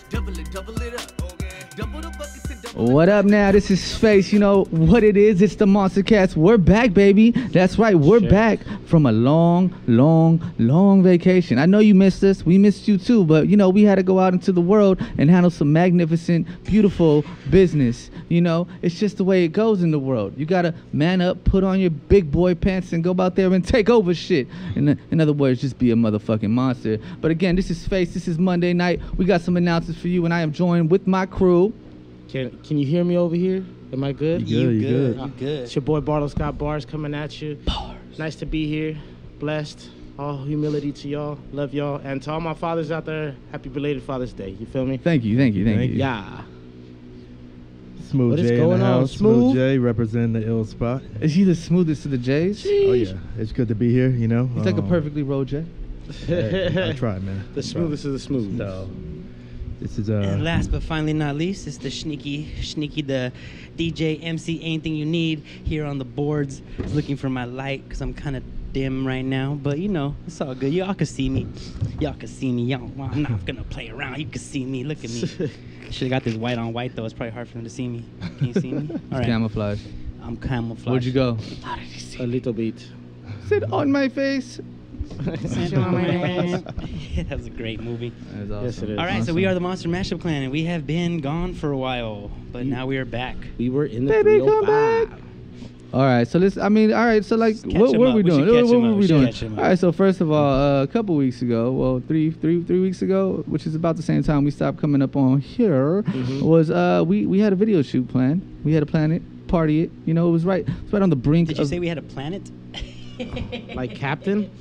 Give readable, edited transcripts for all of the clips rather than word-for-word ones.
double it up. Double the buckets and double What up now? This is Space. You know what it is? It's the Monster Cats. We're back, baby. That's right. We're back from a long vacation. I know you missed us. We missed you too. But, you know, we had to go out into the world and handle some magnificent, beautiful business. You know, it's just the way it goes in the world. You got to man up, put on your big boy pants, and go out there and take over shit. In other words, just be a motherfucking monster. But again, this is Space. This is Monday night. We got some announcements for you, and I am joined with my crew. Can you hear me over here? Am I good? You good. You good. It's your boy BarlosGotBars coming at you. Bars. Nice to be here. Blessed. All humility to y'all. Love y'all. And to all my fathers out there, happy belated Father's Day. You feel me? Thank you. Yeah. Smooth What is J going in the on? house. Smooth? J representing the ill spot. Is he the smoothest of the J's? Oh yeah, it's good to be here. You know, He's like a perfectly rolled J. I tried, man. The smoothest of the smooth. So this is And last but finally not least, it's the Sneaky, the DJ, MC, anything you need here on the boards. I was looking for my light because I'm kind of dim right now, but you know, it's all good. Y'all can see me. Y'all, well, I'm not gonna play around. You can see me. Look at me. Should've got this white on white though. It's probably hard for them to see me. Can you see me? All right. Camouflage. I'm camouflaged. Where'd you go? How did you see A little bit. Sit on my face. That was a great movie. That is awesome. Yes, it is. All right, so we are the Monster Mashup Clan, and we have been gone for a while, but now we are back. We were in the Baby, come 305. All right, so let's. I mean, all right, so like, Catch what him were up. we We doing? should catch What him were up. we We should doing? catch him up. All right, so first of all, a couple weeks ago, well, three weeks ago, which is about the same time we stopped coming up on here, was we had a video shoot planned. We had to plan it, party it. You know, it was right on the brink. Did you say we had a planet? Like Captain?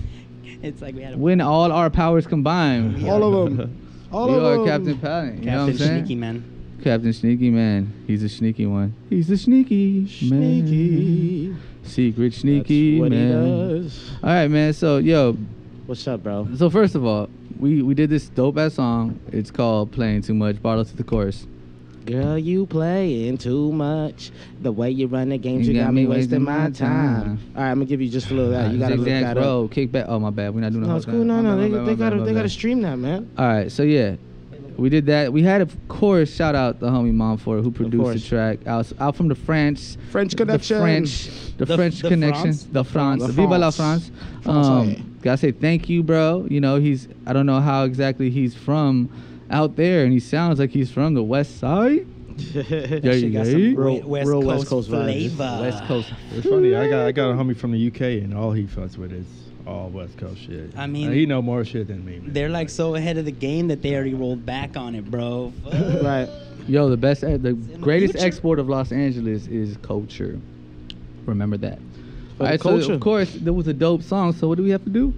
It's like we had a when all our powers combine? All of them. All We of are them. Captain Planet. You know what I'm Captain saying? Sneaky Man. Captain Sneaky Man. He's a sneaky one. He's a sneaky Sneaky. man. Secret sneaky That's what man. he does. All right, man. So, yo, What's up, bro? so first of all, we did this dope ass song. It's called "Playing Too Much." Barlos to the chorus. Girl, you playing too much. The way you run the games, you got me wasting my time. All right, I'm gonna give you just a little of that. You gotta look that up. Bro, kick back. Oh my bad. We're not doing the No, whole it's time. cool. No, My no, bad, they gotta stream that, man. All right, so yeah, we did that. We had, of course, shout out the homie Mom for who produced the track. Out from the French Connection. The French connection. France? The France. The Viva la France. France. Gotta say thank you, bro. You know, I don't know how exactly he's from out there, and he sounds like he's from the West Side. She got some Real West Coast vibes. flavor. West Coast. it's funny. I got a homie from the UK, and all he fucks with is all West Coast shit. I mean, he know more shit than me, man. They're like so ahead of the game that they already rolled back on it, bro. Right. Yo, the greatest future. export of Los Angeles is culture. Remember that. All right, culture. so of course there was a dope song. So what do we have to do?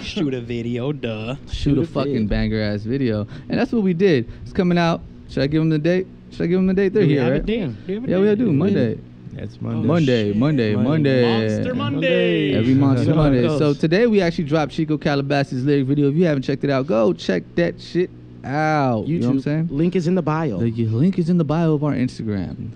Shoot a video, duh. Shoot a a fucking vid. banger ass video, and that's what we did. It's coming out. Should I give them the date? They're here, right? Yeah, we do Monday. That's Monday. Monday. Monster Monday. Every Monster You know how it Monday. goes. So today we actually dropped Chico Calabasas' lyric video. If you haven't checked it out, go check that shit out. YouTube. You know what I'm saying? Link is in the bio. The link is in the bio of our Instagram.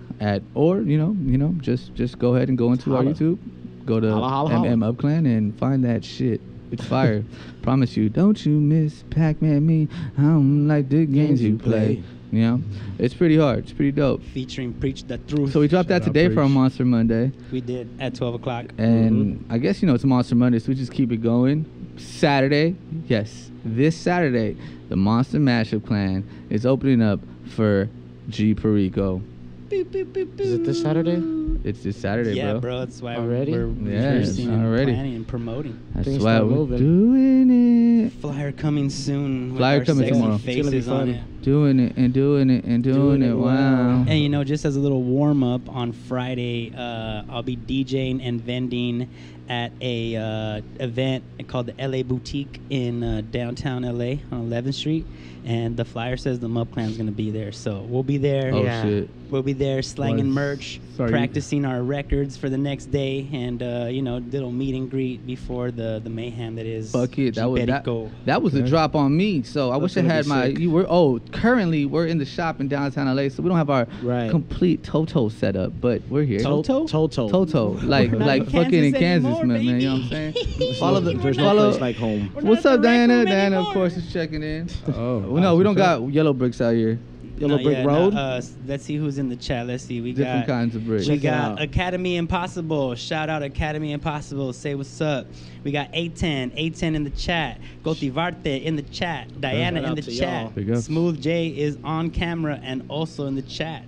Just go ahead and go into our Holla. YouTube. Go to Holla, holla, holla. MMUpClan and find that shit. It's fire. Promise you. Don't you miss Pac-Man me? I don't like the games you play. You know? It's pretty hard. It's pretty dope. Featuring Preach the Truth. So we dropped that Shout out, today for our Preach. Monster Monday. We did at 12 o'clock. And I guess, it's Monster Monday, so we just keep it going. Saturday, yes, this Saturday, the Monster Mashup Clan is opening up for G Perico. Is it this Saturday? It's this Saturday, Yeah, bro. bro. That's why Already? we're Yeah, rehearsing and already. planning and promoting. That's Things why start we're moving. doing it. Flyer coming soon. with Flyer our coming sexy tomorrow. It's gonna be Faces on fun. it. Doing it and doing it and doing it. Wow. And just as a little warm up on Friday, I'll be DJing and vending at a event called the LA Boutique in downtown LA on 11th Street, and the flyer says the MMUpClan is gonna be there, so we'll be there. Oh, Yeah. shit. We'll be there slanging Was- merch, sorry. practicing our records for the next day, and you know, little meet and greet before the mayhem that is. Fuck it. That was Iberico. that was a Okay. drop on me. So I wish I gonna had be my. sick. Currently we're in the shop in downtown LA, so we don't have our Right. complete Toto setup, but we're here. Toto? Toto. like Not in fucking in Kansas Kansas, anymore, man. You know baby. what I'm saying? There's no follow. place like home. We're not What's at up, the Rec Diana? Room Diana, of anymore. course, is checking in. Oh, Well, no, we don't what's up? got yellow bricks out here. Yellow Not Brick yet, Road. no, let's see who's in the chat. Let's see. We Different got kinds of bricks. We Check it got out. Academy Impossible. Shout out Academy Impossible. Say what's up. We got A10 in the chat. Gotivarte in the chat. Diana Shout in out the to chat. y'all. Big ups. Smooth J is on camera and also in the chat.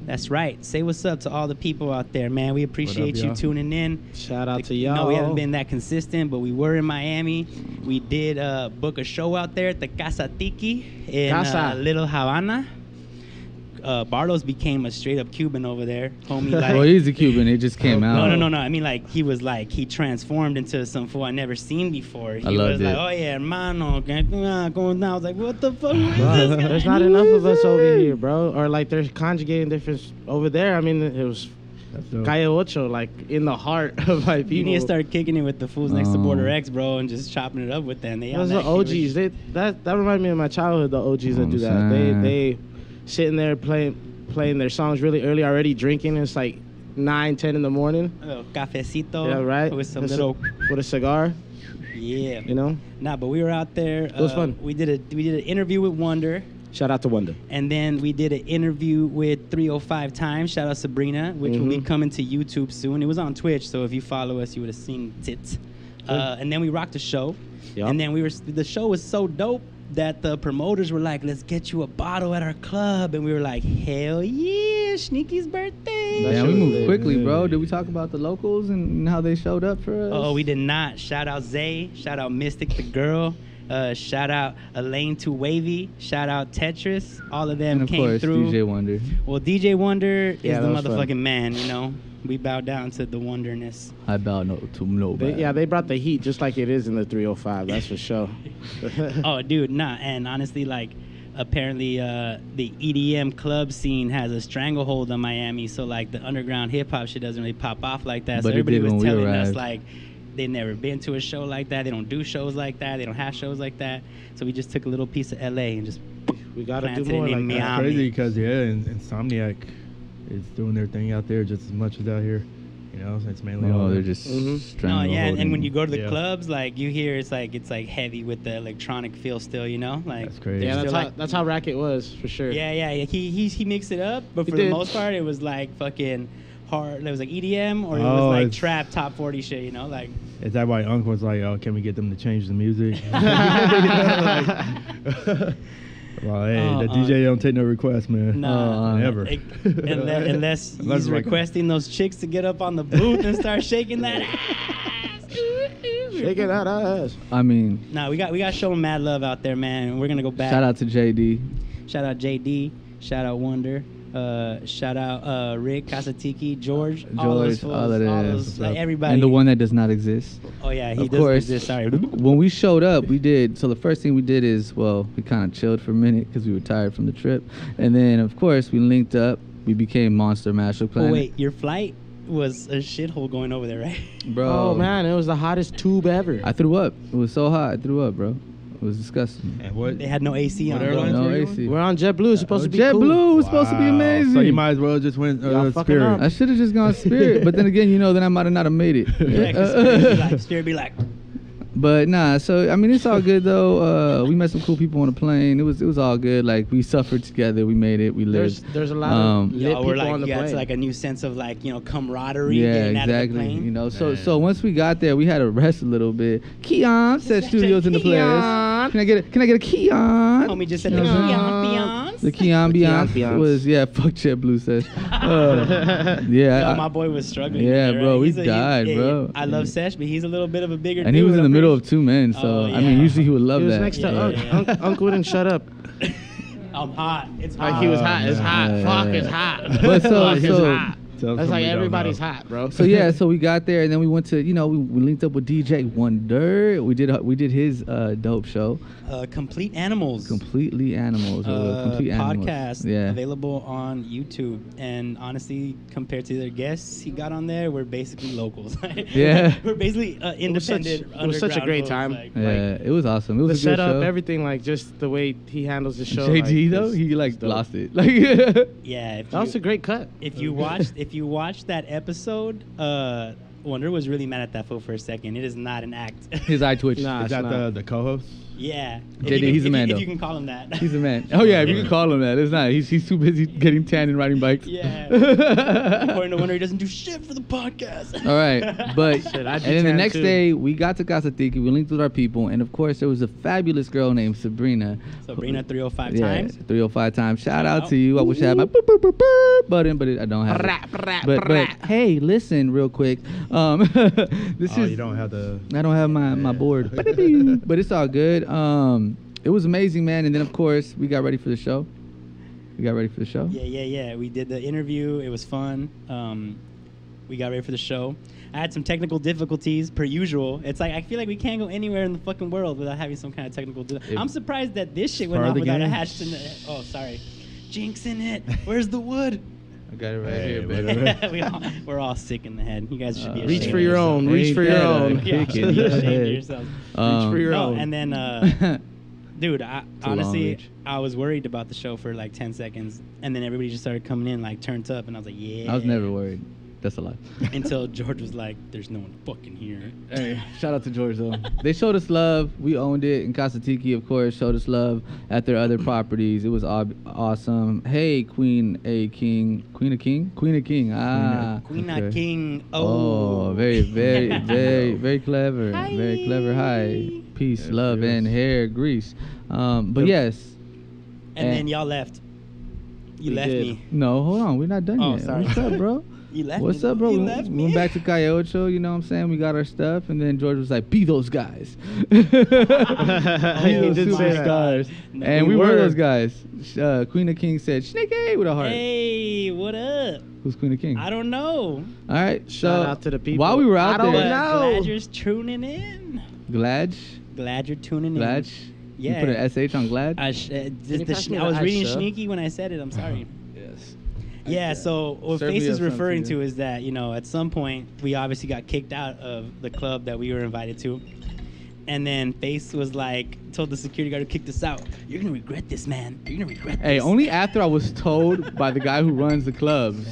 That's right. Say what's up to all the people out there, man. We appreciate you y'all? tuning in. Shout out to You y'all. know, we haven't been that consistent, but we were in Miami. We did book a show out there at the Casa Tiki in Casa. Little Havana. Barlos became a straight up Cuban over there, homie. Like, Well, he's a Cuban. It just came out. no. I mean, like, he transformed into some fool I never seen before. He loved was it. like, oh yeah, hermano, going down. I was like, what the fuck? Who is Bro, this guy? there's not enough of us over here, bro. Or like they're conjugating different over there. I mean, it was That's dope. Calle Ocho, like in the heart of my people. You need to start kicking it with the fools next to Oh. Border X, bro, and just chopping it up with them. They Those on are that OGs. shit. That remind me of my childhood. The OGs that do that. They sitting there playing their songs really early, already drinking. It's like 9, 10 in the morning. A little cafecito. Yeah, right. With some With little. with a cigar. Yeah. You know. Nah, but we were out there. It was fun. We did an interview with Wonder, Shout out to Wonder. and then we did an interview with 305 Times. Shout out Sabrina, which will be Mhm. coming to YouTube soon. It was on Twitch, so if you follow us, you would have seen it. And then we rocked the show, Yup. and then the show was so dope that the promoters were like, "Let's get you a bottle at our club," and we were like, "Hell yeah, Sneaky's birthday!" That Yeah, shit we was moved lit. quickly, bro. Yeah. Did we talk about the locals and how they showed up for us? Oh, we did not. Shout out Zay. Shout out Mystic the Girl. Shout out Elaine Too Wavy. Shout out Tetris. All of them and of came course, through. DJ Wonder. Well, DJ Wonder Yeah, is the that was motherfucking fun. man, you know. We bow down to the wonderness. I bow no to nobody. They brought the heat just like it is in the 305. That's for sure. Oh, dude, nah. And honestly, like, apparently the EDM club scene has a stranglehold on Miami. So, like, the underground hip-hop shit doesn't really pop off like that. But so it everybody did was when we telling us, arrived. like, they've never been to a show like that. They don't do shows like that. They don't have shows like that. So we just took a little piece of LA and just We gotta do planted more it in like that. Miami. Crazy because Insomniac is doing their thing out there just as much as out here. You know, it's mainly all Oh, they're just Mhm. No, strangleholding. yeah, and when you go to the Yeah. clubs, like you hear it's like heavy with the electronic feel still, you know, like That's crazy. Yeah, Still that's how Racket was for sure. yeah. He mixed it up, but He for the did. most part, it was like fucking hard. It was like EDM or it Oh, was like it's- trap top 40 shit, you know, like Is that why Unc was like, "Oh, can we get them to change the music?" Well, hey, the DJ don't take no requests, man. nah, Never. unless Unless he's like- requesting those chicks to get up on the booth and start shaking that ass. Shaking that ass. I mean, Nah, we got to show them mad love out there, man. We're gonna go back. shout out to JD. Shout out JD. Shout out Wonder. Shout out Rick, Casatiki, George, all those fools, all of them. like everybody. And the one that does not exist. Oh yeah, he Of does course. exist. Sorry. When we showed up, we did. So the first thing we did is, well, we kind of chilled for a minute because we were tired from the trip, and then of course we linked up. We became Monster Mashup Clan. Oh wait, your flight was a shithole going over there, right? bro. Oh man, it was the hottest tube ever. I threw up. It was so hot. I threw up, bro. It was disgusting. And what? They had no AC on. What bro. airlines No were you AC. We're on JetBlue. It's supposed to be cool. JetBlue was supposed to be Wow. amazing. So you might as well just went Y'all fucking Spirit. up. I should have just gone Spirit, but then again, you know, then I might have not have made it. Yeah, 'cause Spirit be like, But nah, so I mean, it's all good though. We met some cool people on the plane. It was all good. Like we suffered together. We made it. We lived. There's a lot of lit y'all people were like, on the you got plane. like a new sense of like, you know, camaraderie. Yeah, getting out of the exactly. plane. You know, so Man. once we got there, we had to rest a little bit. Keon said studios in the place. Keon. Can I get a Keon? Homie just said You the know what I'm Keon saying? Beyonce. The Keon Beyonce Beyonce. was fuck JetBlue says. Yeah, Yo, my boy was struggling. Yeah, there, bro, right? we He's died, hey, bro. I love Sesh, but he's a little bit of a bigger and he dude, was in I'm the middle pretty- of two men, so Oh, I mean, yeah. usually he would love He was that. next to Yeah, Unc. yeah. Unc wouldn't shut up. I'm hot. It's hot. Like he was hot. It's hot. yeah, Fuck, yeah. it's hot. But so- It's so- hot. That's like everybody's hot, bro. So yeah, so we got there and then we went to, you know, we linked up with DJ Wonder. We did his dope show. Complete Animals. Completely Animals. Complete Animals. Podcast available on YouTube. And honestly, compared to their guests he got on there, we're basically locals. Yeah. We're basically independent. It was such a great time. Yeah, it was awesome. It was the a good setup, show. everything, like just the way he handles the show. JD like, though, he like dope. lost it. Like yeah, that was a great cut. If you watched that episode, Wonder was really mad at that fool for a second. It is not an act. His eye twitch. Nah, Is that the co-host? Yeah. JD, he's a man though. If you can call him that. He's a man. Oh yeah, if you can call him that. It's not. He's too busy getting tan and riding bikes. Yeah. According to Wonder, he doesn't do shit for the podcast. All right, but Shit, I do and then the tan next too. day we got to Casatiki. We linked with our people, and of course there was a fabulous girl named Sabrina. Sabrina 305 Yeah, times. 305 times. Shout out out. to you. I wish I had my boop, boop, boop, boop button, but I don't have it. But hey, listen real quick. This is You don't have the. I don't have my board, but it's all good. It was amazing, man. And then of course we got ready for the show. Yeah. We did the interview. It was fun. We got ready for the show. I had some technical difficulties, per usual. It's like, I feel like we can't go anywhere in the fucking world without having some kind of technical difficulty. I'm surprised that this shit went part off of the without a game. hatch in the... Oh, sorry. Jinxing it. Where's the wood? I got it right Hey, here, baby. We're all sick in the head. You guys should be ashamed. Reach for your own. Reach for your Ain't that own. a Yeah, you kick should in be the ashamed of head. yourselves. Reach for your own. And then... Dude, a long honestly, reach. I was worried about the show for like 10 seconds, and then everybody just started coming in like turned up, and I was like, yeah. I was never worried. That's a lie. Until George was like, there's no one fucking here. Hey, shout out to George though. They showed us love. We owned it. And Casatiki, of course, showed us love at their other properties. It was awesome. Hey, Queen of King. Ah, Queen okay. King. Oh, very clever. Hi. Very clever. Hi, peace, Yes, love, yes. and hair grease. But yes. And then y'all left. You We left did. me. No, hold on. We're not done Oh, yet. sorry. What's up, bro? You left What's me. up, bro? You We left me. went back to Cayocho, you know what I'm saying? We got our stuff, and then George was like, be those guys. He Be those did say that. superstars. No, And we we were were. those guys. Queen of King said, SHNEAKY with a heart. Hey, what up? Who's Queen of King? I don't know. All right, Shout so out to the people. while we were out I don't there, know. Glad you're tuning in. Glad Glad you're tuning in. you put an SH on Glad? I you pass me I was the reading ice, sir? SHNEAKY when I said it. I'm sorry. Yes. Yeah, so what Serve me Face up is something, referring yeah. to is that, you know, at some point, we obviously got kicked out of the club that we were invited to. And then Face was like, told the security guard who kicked us out, you're going to regret this, man. You're going to regret Hey, this. only after I was told by the guy who runs the clubs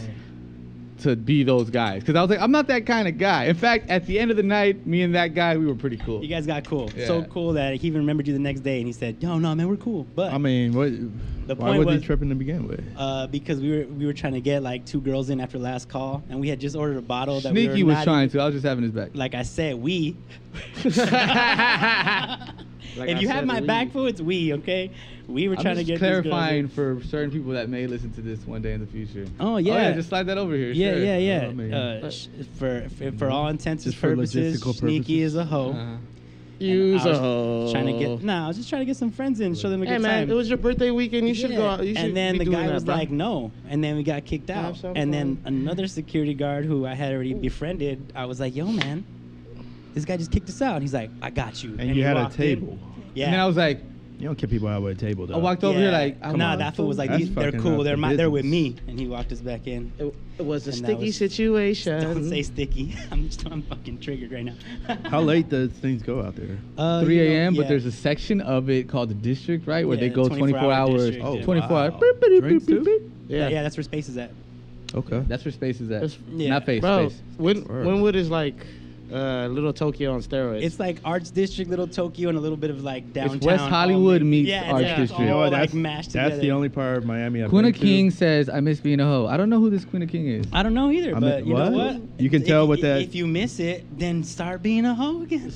to be those guys. Because I was like, I'm not that kind of guy. In fact, at the end of the night, me and that guy, we were pretty cool. You guys got cool. Yeah. So cool that he even remembered you the next day and he said, no, man, we're cool. But I mean, what? The Why point was he was- tripping to begin with? because we were trying to get like 2 girls in after last call, and we had just ordered a bottle that SHNEAKY we were was not trying even- to. I was just having his back. Like I said, we. Like if I you have said, my we. back foot, it's we, okay? We were I'm trying to just get these girls clarifying in. for certain people that may listen to this one day in the future. Oh yeah, just slide that over here. yeah, sure. yeah. I mean- For all intents and Just for purposes, logistical SHNEAKY is a purposes. hoe. Uh-huh. Use I a was hoe. Trying to get I was just trying to get some friends in, show them a Hey good man, time. it was your birthday weekend. You should Yeah. go out. You should and then be the doing guy that, was bro. like, no. And then we got kicked Have out. some And then fun. another security guard who I had already befriended, I was like, yo, man, this guy just kicked us out. He's like, I got you. And he you had a walked in. table. Yeah. And then I was like, You don't kick people out with a table, though. I walked over here like, nah, come on, that fool was like, That's they're fucking cool. up They're the they're with business. me. And he walked us back in. It was a And that sticky was- situation. Don't say sticky. I'm fucking triggered right now. How late does things go out there? 3 you know, a.m., but yeah. there's a section of it called the district, right? Where Yeah, they go 24 24-hour hours. district, Oh, yeah. 24 wow. hours. Beep, beep, Drinks beep, beep, too? beep. Yeah, that's where Space is at. Okay. That's where Space is at. That's- Yeah. Not Face, Bro, Space. when would is like Little Tokyo on steroids? It's like Arts District, Little Tokyo, and a little bit of like downtown. West Hollywood all meets yeah, Arts yeah, District. All, You know what, like mashed That's together. the only part of Miami I've Queen been of to. King says, I miss being a hoe. I don't know who this Queen of King is. I don't know either, I but mean, you know what? what? You can tell with that- If you miss it, then start being a hoe again.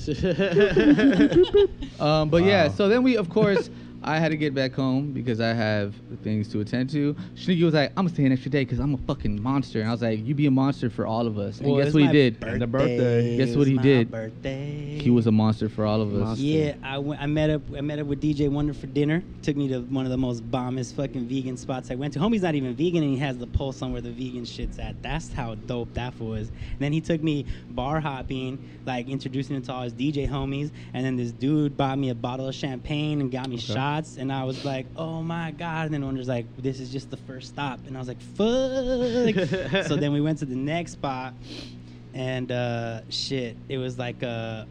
But yeah, Wow. so then we, of course, I had to get back home because I have things to attend to. Sneaky was like, I'm gonna stay an extra day because I'm a fucking monster. And I was like, you be a monster for all of us. And Well, guess it's what he my did? The birthday. Guess It what was he my did? Birthday. He was a monster for all of us. Monster. Yeah, I met up with DJ Wonder for dinner. Took me to one of the most bombest fucking vegan spots I went to. Homie's not even vegan, and he has the pulse on where the vegan shit's at. That's how dope that was. And then he took me bar hopping, like introducing me to all his DJ homies. And then this dude bought me a bottle of champagne and got me shots. And I was like, oh my God. And then Wonder's like, this is just the first stop. And I was like, fuck. So then we went to the next spot. And shit, it was like a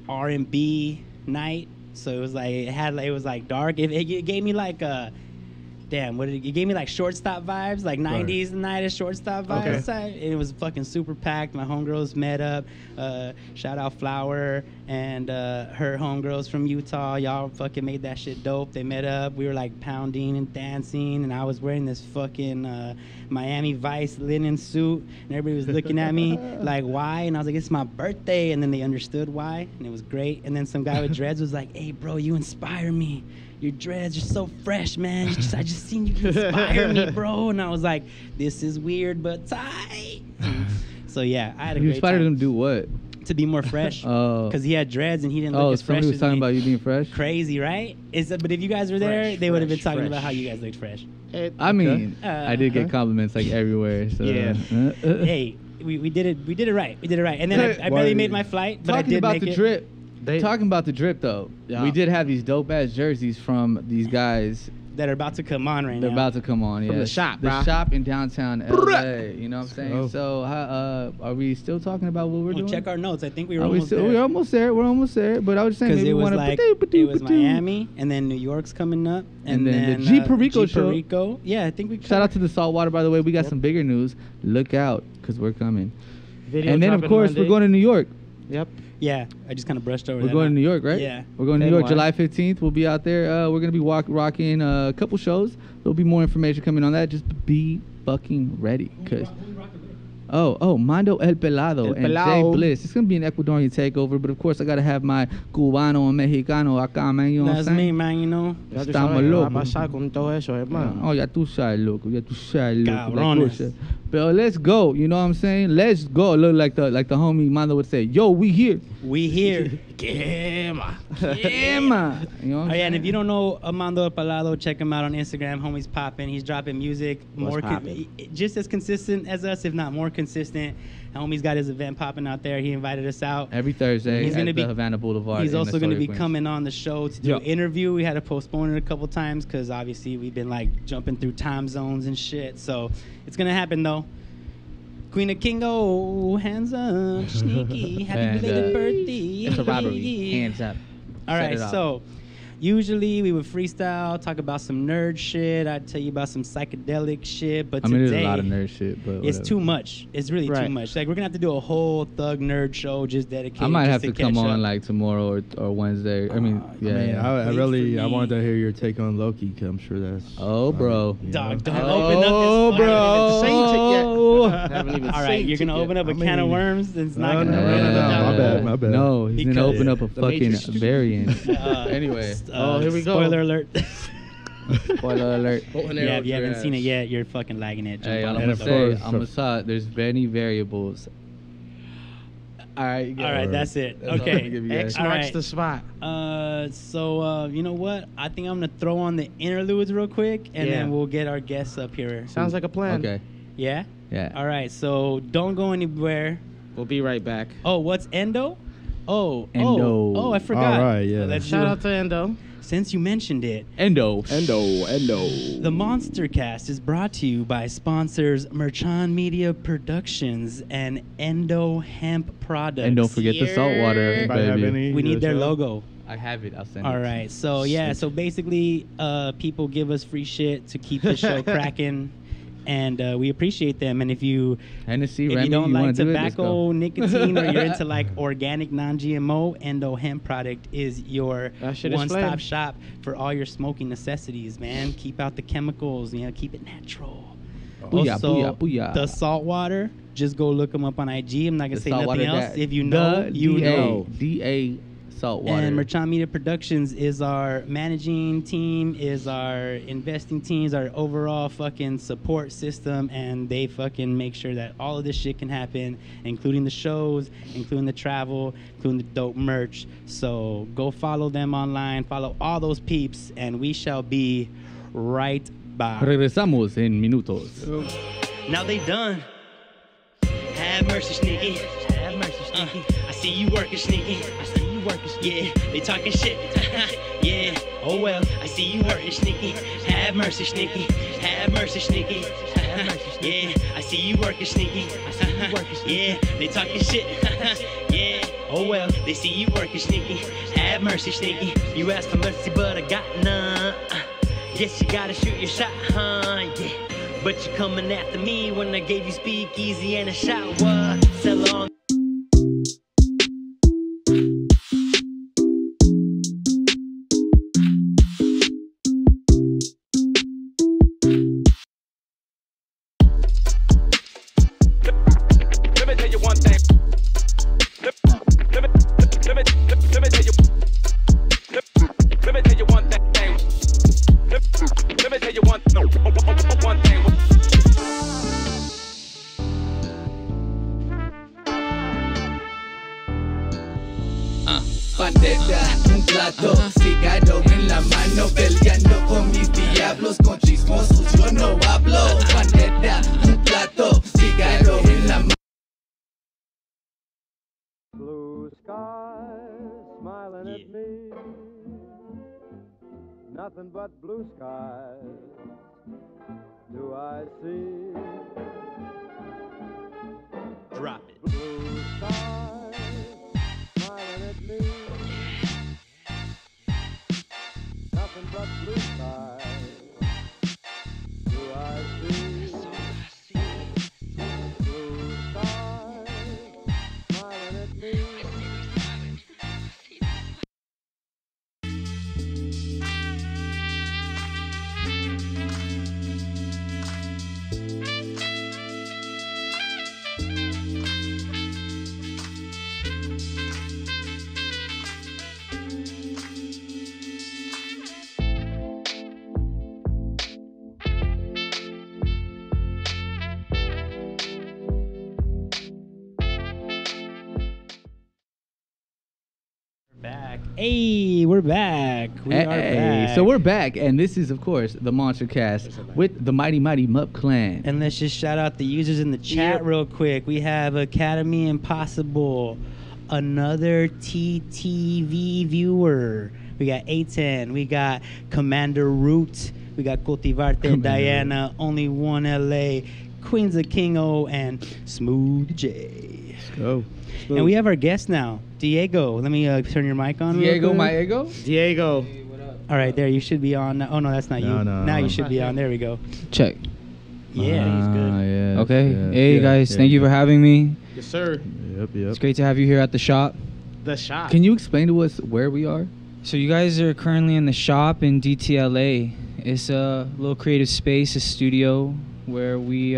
R&B night. So it was like dark. It gave me like a it gave me like shortstop vibes, like 90s night of shortstop vibes. And it was fucking super packed. My homegirls met up. Shout out Flower and her homegirls from Utah. Y'all fucking made that shit dope. They met up. We were like pounding and dancing, and I was wearing this fucking Miami Vice linen suit, and everybody was looking at me like, why? And I was like, it's my birthday. And then they understood why, and it was great. And then some guy with dreads was like, hey bro, you inspire me. Your dreads are so fresh, man. I just seen you inspire me, bro. And I was like, this is weird, but tight. So yeah, I had a You great inspired time. him to do what? To be more fresh. Oh. Because he had dreads and he didn't look as fresh somebody was as talking me. about you being fresh? Crazy, right? But if you guys were there, Fresh, they would have been fresh, talking fresh. about how you guys looked fresh. I mean, I did get Okay. compliments like everywhere. So. Yeah. Hey, we did it right. We did it right. And then I Why- barely made my flight, but I Talking did about make the it. drip. Talking about the drip though, Yeah. we did have these dope ass jerseys from these guys. That are about to come on right They're now. about to come on. From the yes. shop, the bruh. shop in downtown LA. You know what I'm saying? Oh. So, are we still talking about what we're doing? Check our notes. I think we were Are we almost still, there. we're almost there. We're almost there. But I was just saying, Because maybe it we was want like to. it was Miami, and then New York's coming up, And then the G Perico G show. Perico. Yeah, I think we. Shout out to the Saltwater, by the way. We got some bigger news. Look out, because we're coming. Video And then, of dropping course, Monday. we're going to New York. Yep. Yeah, I just kind of brushed over. We're that going to now. New York, right? Yeah. We're going to New Then York why? July 15th. We'll be out there. We're going to be rocking a couple shows. There'll be more information coming on that. Just be fucking ready. Cause Mando El Pelado El and Jay Pelado. Bliss. It's going to be an Ecuadorian takeover, but of course I got to have my Cubano and Mexicano acá, man. You know what I'm That's me, saying? man. You know. Ya tú Estamos sabes qué va a locos. pasar con todo eso, hermano. Oh, ya tú sabes, loco. Ya tú sabes, loco. Cabrones. But let's go. You know what I'm saying? Let's go. Look like the homie Mando would say, yo, we here. We here. Quema. Yeah, man. You know what I'm Oh yeah, and saying? if you don't know Amando Palado, check him out on Instagram. Homie's popping. He's dropping music just as consistent as us, if not more consistent. Homie's got his event popping out there. He invited us out. Every Thursday He's at gonna the be- Havana Boulevard. He's in also going to Astoria, be Queens. coming on the show to do an interview. We had to postpone it a couple times because obviously we've been like jumping through time zones and shit. So it's going to happen though. Queen of Kingo, hands up, sneaky, happy Hands belated up. birthday. It's a robbery. Hands up. All Set right, it off. so usually we would freestyle, talk about some nerd shit. I'd tell you about some psychedelic shit, but I mean, today there's a lot of nerd shit, but it's whatever. too much. It's really too Right. much. Like we're gonna have to do a whole thug nerd show just dedicated. I might just have to come catch on up. like tomorrow or Wednesday. I mean, yeah. I mean, I Wait really for I me. wanted to hear your take on Loki, because I'm sure that's. Oh, bro. you Dog, know? don't open up this bro. Haven't even Haven't even All right, you're gonna open up a can of worms. It's not No, gonna. no, my bad. No, he's gonna Because- open up a The fucking Matrix. variant. Anyway, here we go. Spoiler alert. Spoiler alert. Yeah, if you haven't seen it yet, you're fucking lagging it. Hey, Jump I'm on gonna it. say, course. I'm gonna say, there's many variables. All right, you got All it. right, that's it. That's all I'm gonna Okay. give you guys. X All marks right. the spot. So you know what? I think I'm gonna throw on the interludes real quick, and Yeah. then we'll get our guests up here. Sounds like a plan. Okay. Yeah. Yeah. All right. So don't go anywhere. We'll be right back. Oh, what's Endo? Endo. Oh, I forgot. All right, yeah. Let's Shout do- out to Endo. Since you mentioned it, Endo. the Monster Cast is brought to you by sponsors Merchan Media Productions and Endo Hemp Products. And don't forget the saltwater, Anybody have baby. any? We need their show? logo. I have it. I'll send it. All right. So yeah. So basically, people give us free shit to keep the show cracking, and we appreciate them. And if you Hennessy, if Remy, you don't like wanna do it? Let's tobacco, go. nicotine, or you're into like organic, non-GMO, Endo Hemp product is your That shit is one-stop flame. shop for all your smoking necessities. Man, keep out the chemicals. You know, keep it natural. Booyah, Also, booyah, booyah. the saltwater. Just go look them up on IG. I'm not gonna The say saltwater nothing else. that- If you know, the you DA, know. DA Saltwater. And Merchant Media Productions is our managing team, is our investing teams, our overall fucking support system, and they fucking make sure that all of this shit can happen, including the shows, including the travel, including the dope merch. So go follow them online, follow all those peeps, and we shall be right back. Regresamos en minutos. Now they done. Have mercy, Sneaky. Have mercy, Sneaky. I see you working, Sneaky. I see you working, Sneaky. Yeah, they talking shit. Yeah, oh well. I see you working, Sneaky. Have mercy, Sneaky. Have mercy, Sneaky. Yeah, I see you working, Sneaky. I see you working, Sneaky. Yeah, they talking shit. Yeah, oh well. They see you working, Sneaky. Have mercy, Sneaky. You asked for mercy, but I got none. Guess you gotta shoot your shot, huh? Yeah. But you're coming after me when I gave you speakeasy and a shower. So long. Let me tell you one thing. Let me tell you. Let me tell you one thing. Let me tell you one thing. Bandera, un plato, cigarro en la mano, peleando con mis diablos, con chismosos yo no hablo. Bandera, un plato, cigarro en la mano. Blue skies smiling at me, nothing but blue skies do I see. Drop it. Blue skies smiling at me, nothing but blue skies do I see. Blue skies smiling at me. Hey, we're back. We are back. So we're back, and this is, of course, the Monster Cast with the MMUp Clan. And let's just shout out the users in the chat real quick. We have Academy Impossible, another TTV viewer. We got A10. We got Commander Root. We got Cultivarte Diana, Only One LA, Queens of Kingo, and Smooth J. Let's go. And we have our guest now, Diego. Let me turn your mic on. Diego, real quick. my ego. Diego. All right, there. You should be on. Oh, no, that's not you. Now you should be on. There we go. Check. Yeah, he's good. Yes, Okay. yes, Hey, yes, guys. yes. Thank you for having me. Yes, sir. Yep. It's great to have you here at the shop. The shop. Can you explain to us where we are? So you guys are currently in the shop in DTLA. It's a little creative space, a studio where we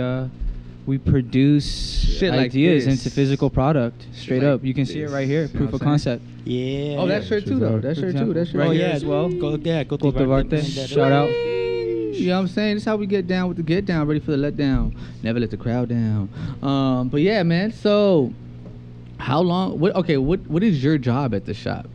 produce Shit like ideas this. into physical product. Straight like up. You can see it this. right here. You know Proof what of I'm saying? concept. Yeah. Oh, that's shirt too, though. That's shirt too. That's shirt Right Oh, here yeah. as well. Go, yeah, Cultivarte. Shout out. You know what I'm saying? This is how we get down with the get down, ready for the let down. Never let the crowd down. But yeah, man. So, how long? What is your job at the shop?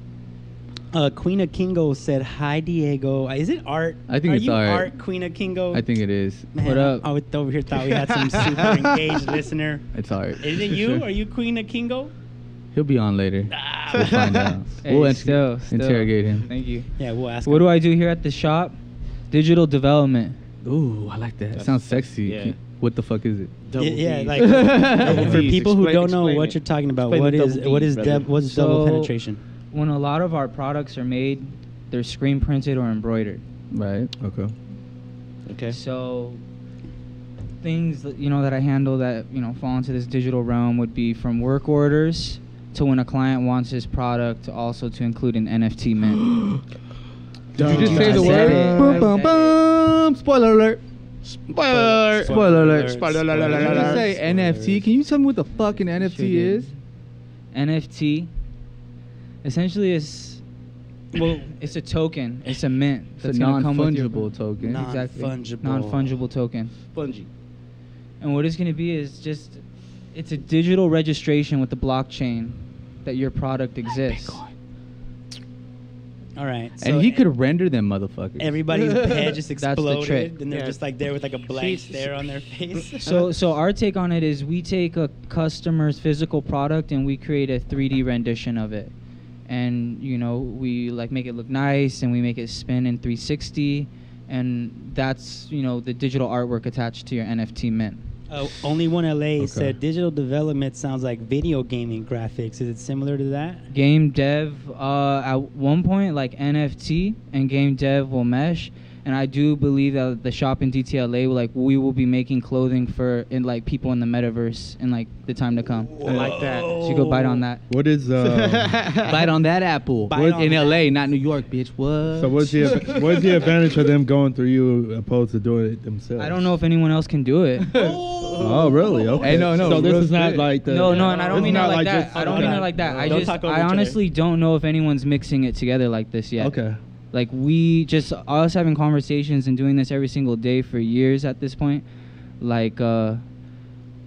Queen of Kingo said, "Hi, Diego." Is it Art? I think Are it's you Art. Queen of Kingo? I think it is. Man, What up? I over here thought we had some super engaged listener. It's Art. Is it you? Are you Queen of Kingo? He'll be on later. Ah. We'll find out. Hey, We'll still. interrogate him. Thank you. Yeah, we'll ask. What him. do I do here at the shop? Digital development. Ooh, I like that. It sounds sexy. Yeah. What the fuck is it? Yeah, like Double for Ds. people who don't know Explain what it. you're talking about, Explain what the is double what D, is brother. what's double So- penetration? When a lot of our products are made, they're screen printed or embroidered. Right. Okay. Okay. So things that, that I handle that fall into this digital realm would be from work orders to when a client wants his product to also to include an NFT mint. Did you just say the I word? said it. Bum, I bum, said bum. Spoiler alert. Spoiler. Spoiler alert. Spoiler Did you just alert. say NFT? Can you tell me what the fucking NFT Sure did. is? NFT. Essentially, it's a token. It's a mint. It's a that's gonna come with your- non-fungible token. Exactly. Non-fungible. Non-fungible token. Fungi. And what it's going to be is just, it's a digital registration with the blockchain that your product exists. All right. And he could render them motherfuckers. Everybody's head just That's the exploded, trick. and they're Yeah. just like there with like a blank stare on their face. So our take on it is we take a customer's physical product and we create a 3D rendition of it. And, you know, we like make it look nice and we make it spin in 360. And that's, you know, the digital artwork attached to your NFT mint. Only One LA said digital development sounds like video gaming graphics. Is it similar to that? Game dev, at one point, like NFT and game dev will mesh. And I do believe that the shop in DTLA, like, we will be making clothing for like people in the metaverse in like the time to come. I like that. So you go bite on that. What is Bite on that apple. Bite on In that. LA, not New York, bitch. What? so what's the advantage of them going through you opposed to doing it themselves? I don't know if anyone else can do it. Oh, really? Okay. Hey, no. So this real is not shit. like the. No, and I don't this mean is it not like that. just- I don't mean it like that. Don't talk over I each other. honestly don't know if anyone's mixing it together like this yet. Okay. Like we just us having conversations and doing this every single day for years at this point. Like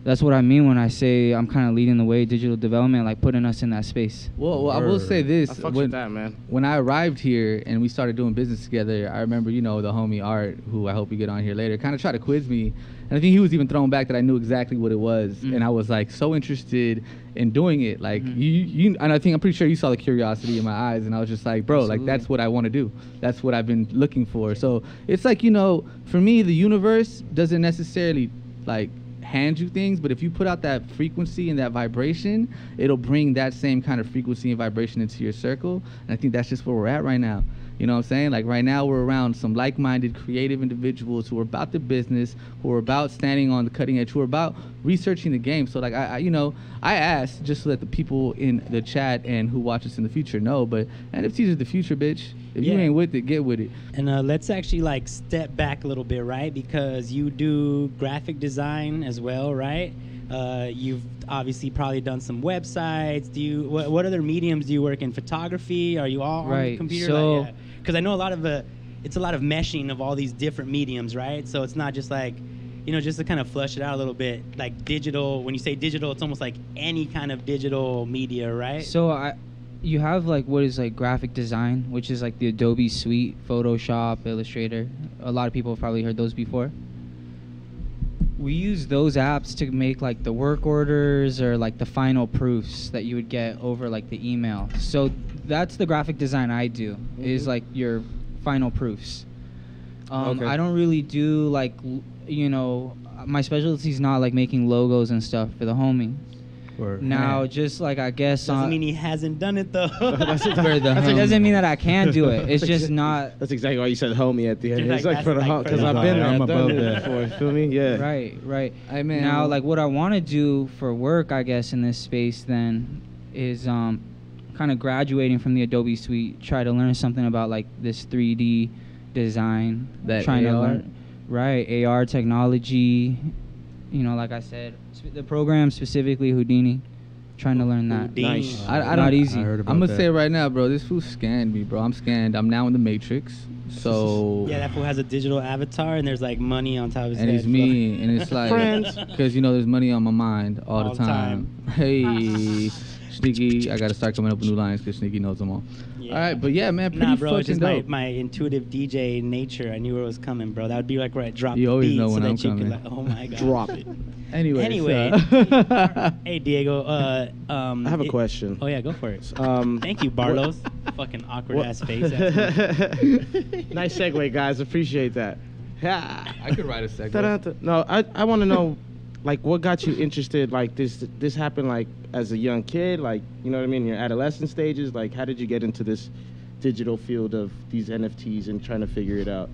that's what I mean when I say I'm kind of leading the way, digital development, like putting us in that space. Well, I will say this. I fucks with that, man. When I arrived here and we started doing business together, I remember, you know, the homie Art, who I hope we get on here later, kind of tried to quiz me. And I think he was even thrown back that I knew exactly what it was. And I was like so interested in doing it. Like you and I think I'm pretty sure you saw the curiosity in my eyes. And I was just like, bro, like that's what I want to do. That's what I've been looking for. So it's like, you know, for me, the universe doesn't necessarily like hand you things, but if you put out that frequency and that vibration, it'll bring that same kind of frequency and vibration into your circle. And I think that's just where we're at right now. You know what I'm saying? Like right now we're around some like-minded creative individuals who are about the business, who are about standing on the cutting edge, who are about researching the game. So like I asked just so that the people in the chat and who watch us in the future know, but NFTs are the future, bitch. If you Yeah. ain't with it, get with it. And let's actually like step back a little bit, right? Because you do graphic design as well, right? You've obviously probably done some websites. Do you? What other mediums do you work in? Photography? Are you all on the Right, computer? so- Because I know it's a lot of meshing of all these different mediums, right? So it's not just like, you know, just to kind of flush it out a little bit, like digital. When you say digital, it's almost like any kind of digital media, right? So you have like what is like graphic design, which is like the Adobe suite, Photoshop, Illustrator. A lot of people have probably heard those before. We use those apps to make like the work orders or like the final proofs that you would get over like the email. So that's the graphic design I do, is like your final proofs. Okay. I don't really do like, you know, my specialty is not like making logos and stuff for the homie. Now, just like I guess Doesn't mean he hasn't done it though. it doesn't mean that I can't do it. It's just not That's exactly why you said homie at the end. You're It's like, like for the that's home, like because for I've the been there. I'm I've done above it that. before. Feel me? Yeah. right. I mean, Now, like what I want to do for work, I guess, in this space then is kind of graduating from the Adobe suite, try to learn something about like this 3D design, That trying to AR? learn, right, AR technology. You know, like I said, the program specifically Houdini, trying to learn that. Houdini. Nice. I Not don't. easy. I heard about I'm gonna that. say right now, bro. This fool scanned me, bro. I'm scanned. I'm now in the Matrix. So Yeah, that fool has a digital avatar, and there's like money on top of his and head. it's me, and it's like, Friends. because you know there's money on my mind all All the time. Hey, Sneaky, I gotta start coming up with new lines because Sneaky knows them all. Yeah. All right, but yeah, man, pretty Nah, bro, it's fucking just dope. my intuitive DJ nature. I knew where it was coming, bro. That would be like where I dropped You the always beat know so when that I'm you coming. could like, oh my god. Drop it. Anyway, Hey, Diego. I have a question. Oh yeah, go for it. Thank you, Barlos. Fucking awkward What- ass face. Nice segue, guys. Appreciate that. Yeah. I could write a segment. Ta-da-ta. No, I want to know, like, what got you interested? Like, this happened like as a young kid, like, you know what I mean, your adolescent stages. Like, how did you get into this digital field of these NFTs and trying to figure it out?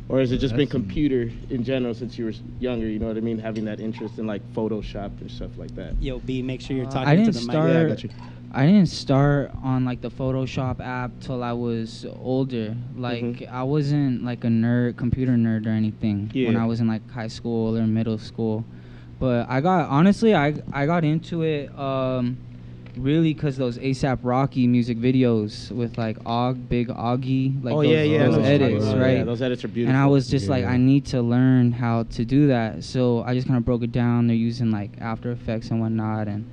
Or has it just been computer in general since you were younger? You know what I mean, having that interest in like Photoshop and stuff like that. Yo, B, make sure you're talking I to didn't the start. mic. Yeah, I got you. I didn't start on like the Photoshop app till I was older. Like I wasn't like a nerd, computer nerd or anything when Yeah. I was in like high school or middle school. But I got into it really because those ASAP Rocky music videos with like Big Augie, like Oh those, yeah, yeah. those edits, right? Yeah, those edits are beautiful. And I was just like, Yeah. I need to learn how to do that. So I just kind of broke it down. They're using like After Effects and whatnot, and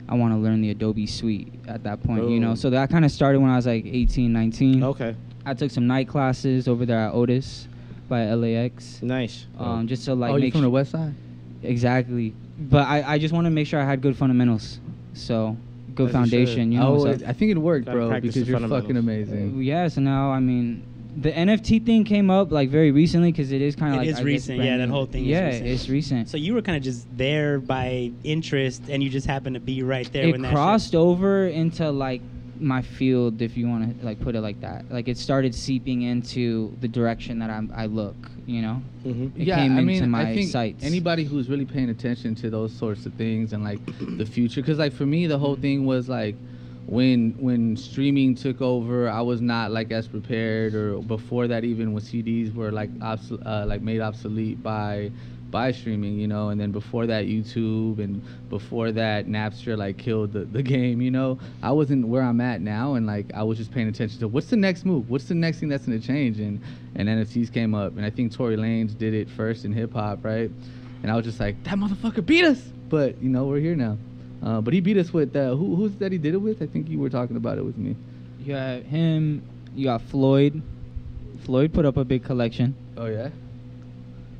I want to learn the Adobe Suite at that point, you know. Boom. So that kind of started when I was like 18, 19. Okay, I took some night classes over there at Otis by LAX, nice. just to like Oh, you make from the West Side? exactly. But I just want to make sure I had good fundamentals. So good As you foundation, should. you know. Oh, so- I think it worked, Gotta bro, practice because the you're fucking fundamentals. amazing. yeah, so now I mean, the NFT thing came up like very recently because it is kind of It like is I guess, recent, brand yeah, that new. whole thing is Yeah, recent. it's recent. So you were kind of just there by interest, and you just happened to be right there It when that crossed over into like my field, if you want to like put it like that. Like it started seeping into the direction that I look, you know. Mm-hmm. It came into my I think sights. anybody who's really paying attention to those sorts of things and like the future, because like for me, the whole thing was like when streaming took over, I was not like as prepared, or before that even when CDs were like like made obsolete by streaming, you know, and then before that YouTube, and before that Napster like killed the game, you know. I wasn't where I'm at now, and like I was just paying attention to what's the next move, what's the next thing that's gonna change, and NFTs came up, and I think Tory Lanez did it first in hip hop, right? And I was just like, that motherfucker beat us, but you know, we're here now. But he beat us with who's that he did it with? I think you were talking about it with me. You got him. You got Floyd. Floyd put up a big collection. Oh yeah.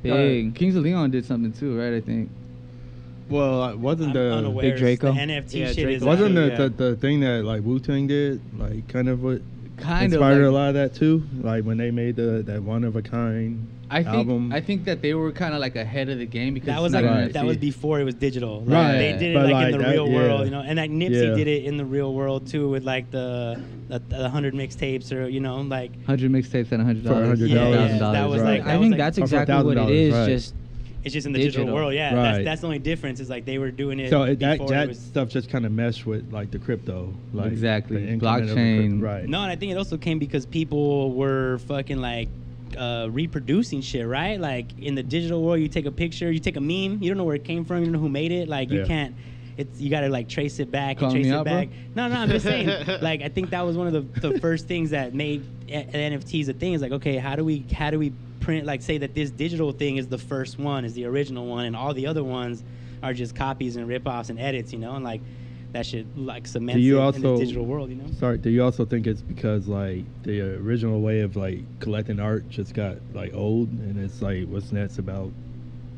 Big. Kings of Leon did something too, right? I think. Well, wasn't I'm the unaware. Big Draco? The NFT Yeah, shit Draco. is wasn't actually, the thing that like Wu-Tang did, like kind of what Kind inspired of. a Like, lot of that too, like when they made that one of a kind album. I think that they were kind of like ahead of the game because that was it's like not Right. that was NFT. before it was digital. Like, Right. They did it But like in like the that- real yeah. world, you know. And like Nipsey Yeah. did it in the real world too, with like the 100 mixtapes, or you know, like 100 mixtapes and $100. For $100, yeah, $1,000. that was right. like I that was think like, that's for exactly what it $1,000, is. right. Just it's just in the digital digital. world. Yeah, Right. that's the only difference. Is like they were doing it. So that before it was, stuff just kind of meshed with like the crypto, like Exactly. the increment of the Blockchain. right? No, and I think it also came because people were fucking like reproducing shit, right? Like in the digital world, you take a picture, you take a meme, you don't know where it came from, you don't know who made it. Like you Yeah. can't. You gotta like trace it back and Calling trace me it out, bro? back. No, I'm just saying. Like I think that was one of the first things that made NFTs a thing. Is like, okay, how do we print, like say that this digital thing is the first one, is the original one, and all the other ones are just copies and rip-offs and edits, you know, and like that shit like cements Do you it in also- the digital world, you know. Sorry, do you also think it's because like the original way of like collecting art just got like old, and it's like what's next about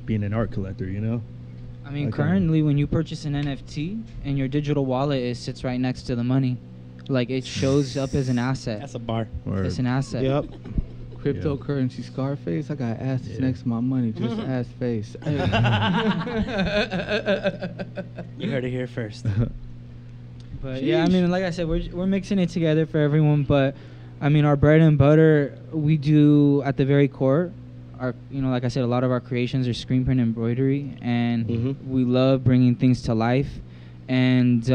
being an art collector, you know? I mean, Okay. currently, when you purchase an NFT and your digital wallet, it sits right next to the money. Like, it shows up as an asset. That's a bar. Or It's an asset. Yep. Cryptocurrency Scarface. I got asses Yeah. next to my money, just ass face. You heard it here first. But yeah, I mean, like I said, we're mixing it together for everyone. But I mean, our bread and butter, we do at the very core. Our, you know, like I said, a lot of our creations are screen print embroidery, and Mhm. we love bringing things to life. And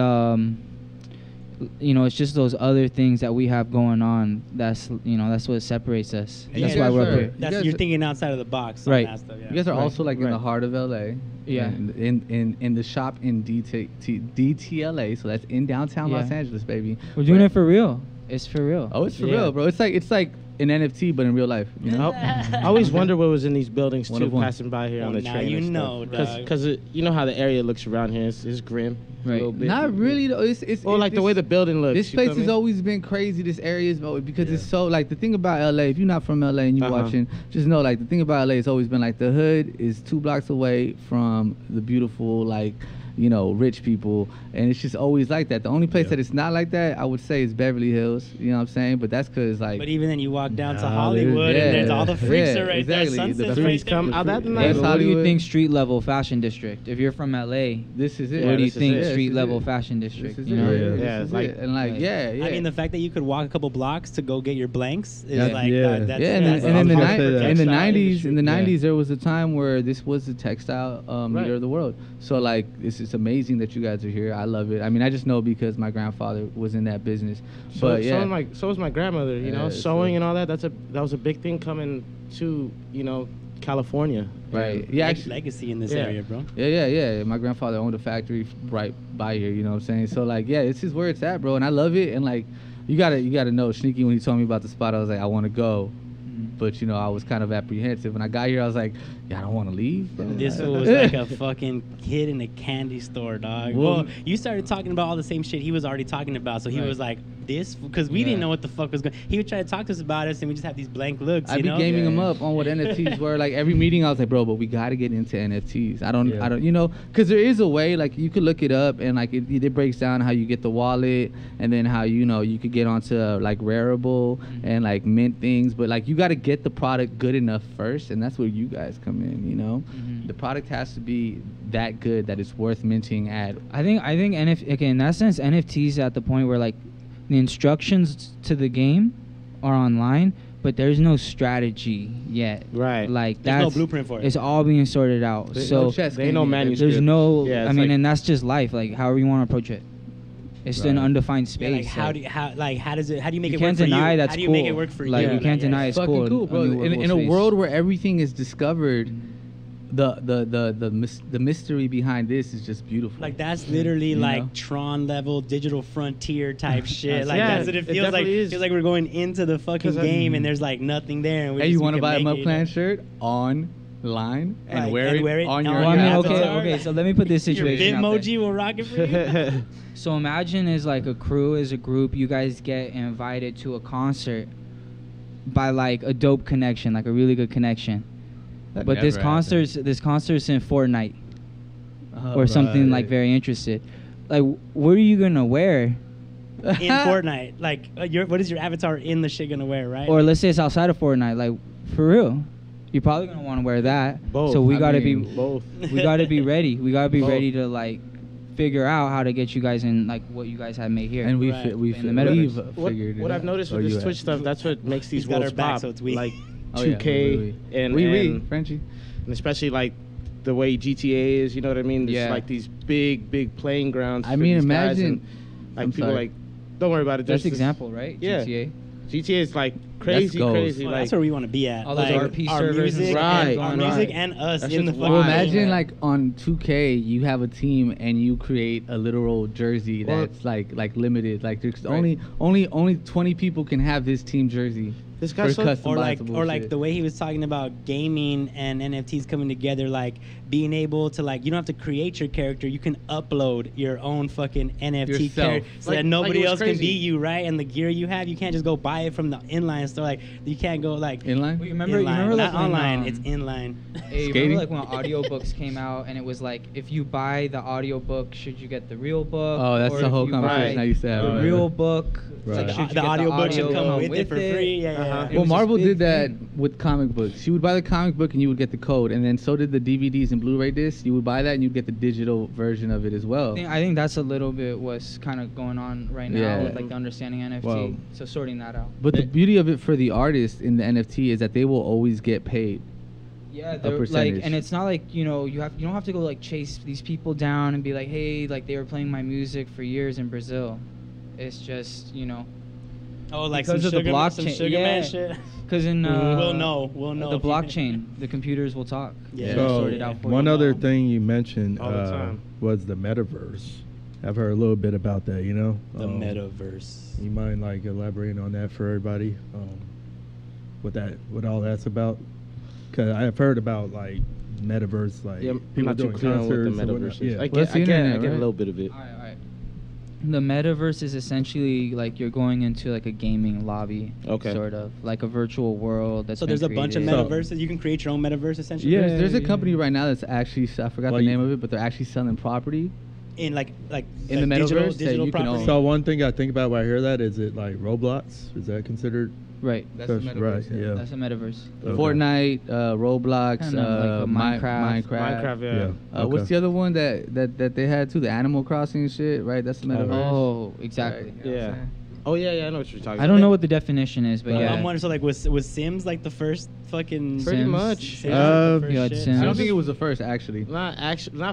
you know, it's just those other things that we have going on. That's, you know, that's what separates us. Yeah, That's you why guys we're are- up here. That's, You guys you're are- thinking outside of the box. On Right. That stuff, yeah. You guys are Right, also like in the right. heart of LA. Yeah. In the shop in DTLA, so that's in downtown Los Yeah. Angeles, baby. We're doing Where- it for real. It's for real. Oh, it's for Yeah. real, bro. It's like an NFT, but in real life. You know. I always wonder what was in these buildings One too, of one. passing by here on Well, the now train. you and know, stuff. dog. Because you know how the area looks around here. It's grim. A Right. little bit. Not really though. It's Or like the way the building looks. This you feel place has me? always been crazy. This area is because it's so like the thing about LA. If you're not from LA and you're Uh-huh. watching, just know like the thing about LA has always been like the hood is 2 blocks away from the beautiful like, you know, rich people, and it's just always like that. The only place Yeah. that it's not like that, I would say, is Beverly Hills. You know what I'm saying? But that's because like. But even then, you walk down to Nah, Hollywood, there's- and there's yeah, all the freaks yeah, are right exactly. there. The Sunset's freaks right come there. out that night. That's What do you Hollywood. think street level fashion district? If you're from LA, This is it. what do you this is think it. street This is level it. fashion district? This is You it. know? Yeah. This Yeah, is like- it. And like, like- yeah. I mean, the fact that you could walk a couple blocks to go get your blanks is Yeah. like Yeah. that's Yeah, and, that's then, and in the I was gonna say that. in the Textile 90s, industry. in the Yeah. 90s, there was a time where this was the textile Right. leader of the world. So like, it's amazing that you guys are here. I love it. I mean, I just know because my grandfather was in that business. But yeah, So was my grandmother. You Yeah, know, it's sewing true. and all that. That was a big thing coming to, you know, California. Right. And Yeah, actually, legacy in this Yeah. area, bro. yeah. My grandfather owned a factory right by here. You know what I'm saying? So like, yeah, it's just where it's at, bro. And I love it. And like, you gotta know, SHNEAKY, when he told me about the spot, I was like, I want to go. But you know, I was kind of apprehensive. When I got here, I was like, yeah, I don't want to leave, bro. This was like a fucking kid in a candy store, dog. Well- Well, you started talking about all the same shit he was already talking about, so he Right. was like, this, because we Yeah. didn't know what the fuck was going. He would try to talk to us about us, and we just have these blank looks. I'd You be know? gaming him Yeah. up on what NFTs were. Like every meeting, I was like, bro, but we got to get into NFTs. I don't, Yeah. you know, because there is a way. Like you could look it up, and like it breaks down how you get the wallet, and then how you could get onto like Rarible and like mint things. But like you got to get the product good enough first, and that's where you guys come in. You know, the product has to be that good that it's worth minting at. I think okay, in that sense, NFTs at the point where like the instructions to the game are online, but there's no strategy yet. Right. Like There's no that's blueprint for it. It's all being sorted out. There's So no chess There ain't no game yet. manuscript. there's no. Yeah, I it's mean, like- and that's just life. Like however you want to approach it. It's an Right. undefined Yeah, space. like how do you, how does it, how do you make you it can't work for you? deny that's How do you cool. make it work for like you? you can't deny it's fucking cool. cool, bro. In a space. world where everything is discovered, the mystery behind this is just beautiful. Like that's literally You like know? Tron level digital frontier type shit. Like Yeah, that's what it it feels like. definitely is. Feels like we're going into the fucking 'Cause game and there's like nothing there. And we Hey, just, you we want to can buy a make it, MMUpClan shirt online and Like, wear it on your Well, I mean, avatar. okay. So let me put this Your situation out there. Bitmoji will rock it for you. So imagine as like a crew, as a group, you guys get invited to a concert by like a dope connection, like a really good connection. That But this never happened. concert's in Fortnite Oh, or something like right. very interested. Like, what are you gonna wear? In Fortnite, like what is your avatar in the shit gonna wear, right? Or let's say it's outside of Fortnite, like for real. You're probably gonna want to wear that. Both. So we I gotta mean, be Both. we gotta be ready. We gotta be Both. ready to like figure out how to get you guys in like what you guys have made here. And Right. we've In the metaverse. figured it What out. I've noticed Or with you this have. Twitch stuff, that's what makes these He's got worlds our back, pop. so it's we. Like Oh, yeah, 2K we. and, We, and Frenchie. and especially like the way GTA is, you know what I mean? There's Yeah. like these big playing grounds. I for mean, these guys, imagine. and, like I'm people sorry. like, don't worry about it. That's There's this- example, right? Yeah. GTA. GTA is like crazy, goals. crazy. Well, like, that's where we want to be at. All those like, RP our servers and music, stuff and, going our on. music Right. and us That's in the just fucking Well, wild. imagine game. like on 2K, you have a team and you create a literal jersey Well- that's like limited. Like there's Right. only 20 people can have this team jersey. this for guy's so custom or like bullshit. the way he was talking about gaming and NFTs coming together, like being able to like you don't have to create your character, you can upload your own fucking NFT Yourself. character so Like- that nobody like it was else can crazy. be you, right? And the gear you have, you can't just go buy it from the inline store. Like you can't go like Inline? Well, you remember inline. like Not when, online, it's inline. Hey, you Skating? remember like when audiobooks came out and it was like if you buy the audiobook, should you get the real book? Oh, that's Or the if whole you conversation buy I used to have. the right? real book. Right. Like, The- should you the get audiobook should audio come with it for free. Yeah, Uh-huh. yeah. It Well, was this Marvel big did that thing. with comic books. You would buy the comic book and you would get the code, and then so did the DVDs and Blu-ray discs. You would buy that and you'd get the digital version of it as well. I think that's a little bit what's kind of going on right now Yeah. with like the understanding NFT. Well- so sorting that out. But the beauty of it for the artist in the NFT is that they will always get paid. Yeah, a they're, like, percentage. and it's not like you don't have to go like chase these people down and be like, hey, like they were playing my music for years in Brazil. It's just Oh, like because some of the sugar, some blockchain, sugar man shit. because in We'll know the if you- blockchain, the computers will talk. Yeah. They'll So sort it out for one you. other thing you mentioned All the time. was the metaverse. I've heard a little bit about that. You know, The metaverse. You mind like elaborating on that for everybody? What all that's about? Because I've heard about like metaverse, like Yeah, I'm people not too doing clear on what the concerts. and metaverse whatnot. is. Yeah. I Well, it's the I internet, get a right? little bit of it. All right. The metaverse is essentially like you're going into like a gaming lobby, Okay. sort of like a virtual world. That's So been there's a bunch of created. metaverses. You can create your own metaverse essentially. Yeah. There's a company right now that's actually, I forgot Like- the name of it, but they're actually selling property. In like In the digital, metaverse that digital you can property. own. So one thing I think about when I hear that is it like Roblox? Is that considered? Right. That's the Right. metaverse, Yeah. That's a metaverse. Okay. Fortnite, Roblox, Kind of like a Minecraft. Minecraft, yeah. Yeah. What's Okay. the other one that they had too? The Animal Crossing shit, right? That's the metaverse. Oh, exactly. Right, you know what I'm Yeah. saying? Oh yeah, I know what you're talking about. I don't know what the definition is, but I'm yeah. wondering, so like, was Sims like the first fucking? Pretty Sims. much. Sims was the first yeah, shit? Sims. I don't think it was the first actually. Not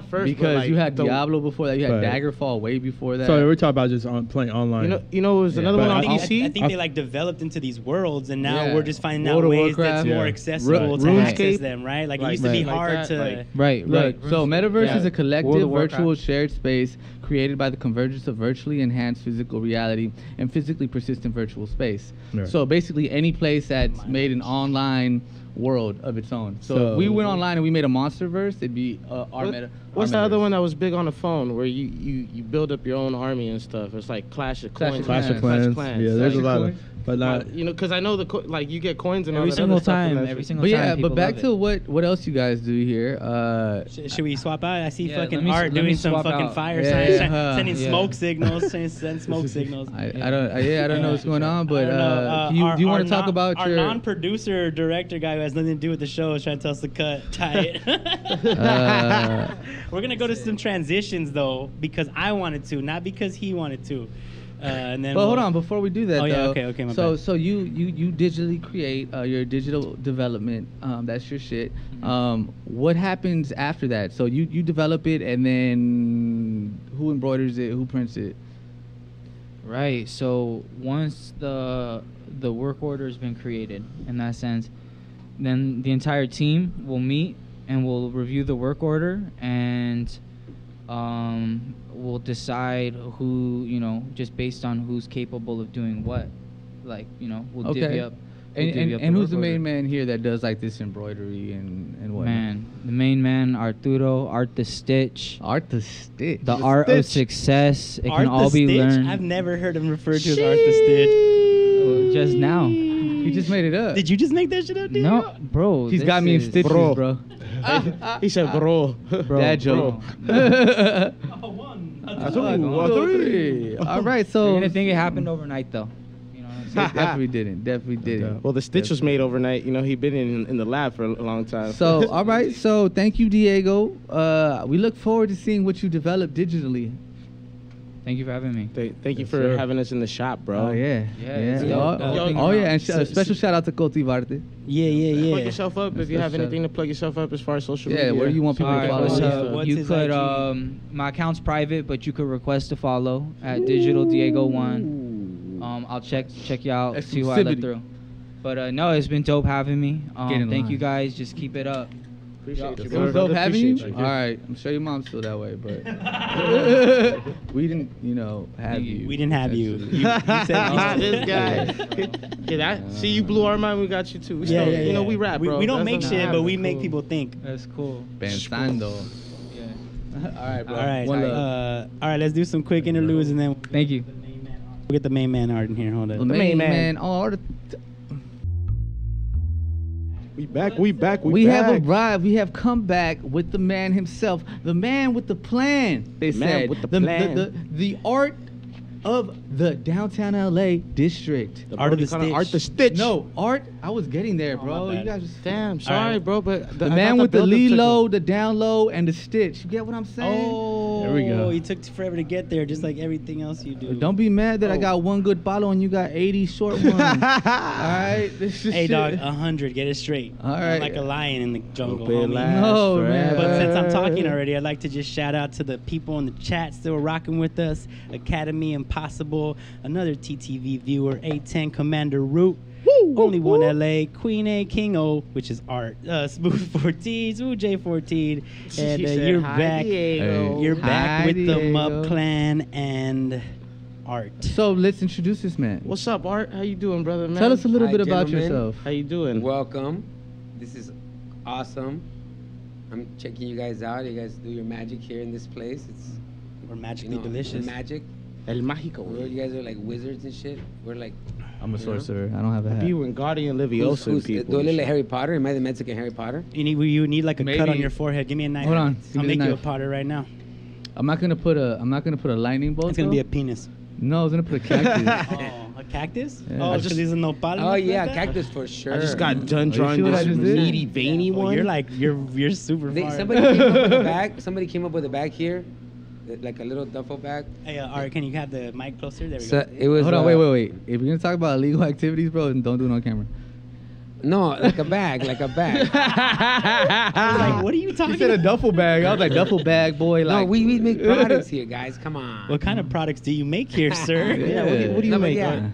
first, Because but like you had the- Diablo before that. You had Right. Daggerfall way before that. So we're talking about just playing online. You know, it was Yeah. another But one I on think, PC. I think they like developed into these worlds, and now Yeah. we're just finding World out of ways that's Warcraft. more Yeah. accessible to RuneScape. access them, right? Like it Like- used to be right. like hard that, to. like- Right, right. Look, so Metaverse Yeah. is a World collective of Warcraft. virtual shared space created by the convergence of virtually enhanced physical reality and physically persistent virtual space. Right. So basically any place that's made an online world of its own. So So- if we went online and we made a monsterverse, it'd be our meta. What's the our other metaverse. one that was big on the phone where you build up your own army and stuff? It's like Clash of Clash Clans. of Clash of Clans. Clans. Clans. Yeah, there's a Clash of lot Clans. of, but not. You know, because I know like you get coins and all Every that single other stuff from time, that every shit. single But time. yeah, people but back love to it. what else you guys do here? Should we swap out? I see Yeah, fucking let me s- Art let me doing some swap fucking out. fire Yeah, signs, yeah. sending Yeah. smoke signals, send smoke signals. I don't know what's going on, but I don't know. do you Our- do you want our to talk non- about our your non-producer director guy who has nothing to do with the show is trying to tell us to cut tie it. We're gonna go to some transitions though because I wanted to, not because he wanted to. And then But hold we'll- on, before we do that, Oh, yeah, though, okay, my so bad. so you digitally create your digital development. That's your shit. What happens after that? So you develop it, and then who embroiders it? Who prints it? Right. So once the work order has been created, in that sense, then the entire team will meet and we'll review the work order and we'll decide who, just based on who's capable of doing what. Like, we'll divvy up. we'll divvy up And who's work the main order. man here that does like this embroidery and what? Man, the main man, Arturo, Art the Stitch, Art the Stitch. the art of success. It Art can all the be Stitch? learned I've never heard him referred to as Art the Stitch. just now. He just made it up. Did you just make that shit up, dude? No, bro. He's this got me in is- stitches, Bro. bro. He said, bro. Bro, Dad joke. One. Two, three. All right, You're so gonna think it happened overnight, though. You know what I'm saying? it definitely didn't. Definitely didn't. Well, the stitch was made overnight. You know, he'd been in the lab for a long time. So, all right. So, thank you, Diego. We look forward to seeing what you develop digitally. Thank you for having me. Thank you Yes, for sir. having us in the shop, bro. Oh yeah, Yeah, it's yeah. dope. Oh yeah, and special shout out to Cultivarte. Yeah. Plug yourself up if you have Let's anything to plug yourself up as far as social Yeah, media. where do you want people All to right, follow what's you? up? What's You his could IG? my account's private, but you could request to follow at Digital Diego 1. I'll check you out, see who I let Exclusivity. through. But no, it's been dope having me. Get in Thank line. you guys. Just keep it up. Appreciate you, It bro. was dope having you. Appreciate All right, I'm sure your mom's still that way, but we didn't, have you. We didn't have you. essentially. You said This guy. See, you blew our mind. We got you too. We still, you know, we rap, bro. We don't That's make what shit, matters. but we make people think. That's cool. Pensando. Yeah. All right, bro. All right. One love. All right, let's do some quick interludes and then Thank you. we'll get the main man Art in here. Hold The up. main man. man. All We back. We back. we back. have arrived. We have come back with the man himself, the man with the plan. They Man said with the plan. the art of the downtown LA district. Art of the Kinda Stitch. Art the Stitch. No, art. I was getting there, Oh, bro. my You bad. guys. Damn, sorry, right. bro, but The I man thought with the build-up lead took low, the down low, and the stitch. You get what I'm saying? Oh, There we go. It took forever to get there, just like everything else you do. Don't be mad that I Oh. got one good follow and you got 80 short ones. All right, this is Hey, shit. dog, 100. Get it straight. All I'm right. like a lion in the jungle, Hope it homie. lasts No, man. But since I'm talking forever. already, I'd like to just shout out to the people in the chat still rocking with us. Academy Impossible, another TTV viewer, A10 Commander Root, Only One LA, Queen A, King O, which is Art, Smooth 14, Smooth J14, and She said, you're "Hi, back. Diego." You're back Hi, with the Diego. MMUpClan and Art. So let's introduce this man. What's up, Art? How you doing, brother, man? Tell us a little Hi, bit about gentlemen. yourself. How you doing? Welcome. This is awesome. I'm checking you guys out. You guys do your magic here in this place. It's We're magically delicious. Magic. El Mágico. You guys are like wizards and shit. We're like I'm a You know? sorcerer. I don't have a hat. You and Guardian Leviosa who's people. do I look like Harry Potter? Am I the Mexican Harry Potter? You need like a cut on Maybe. your forehead. Give me a knife. Hold on. Give I'll me the make you a knife. Potter right now. I'm not gonna put a lightning bolt. It's gonna be a though. penis. No, I was gonna put a cactus. Oh, a cactus? Yeah. Oh, I because he's a nopal. Oh yeah, cactus for sure. I just got done you drawing see what I this just did? meaty, veiny Oh, one. you're super far. Somebody came up with a bag. Somebody came up with a bag here. like a little duffel bag. Hey, Art, can you have the mic closer? There we So go. it was. Hold on, wait. If you're gonna talk about illegal activities, bro, then don't do it on camera. No, like a bag, like a bag. I was like, what are you talking You said a about? duffel bag. I was like, duffel bag, boy. No, Like, we make products here, guys. Come on. What kind of products do you make here, sir? Yeah, what do you No, but make? yeah.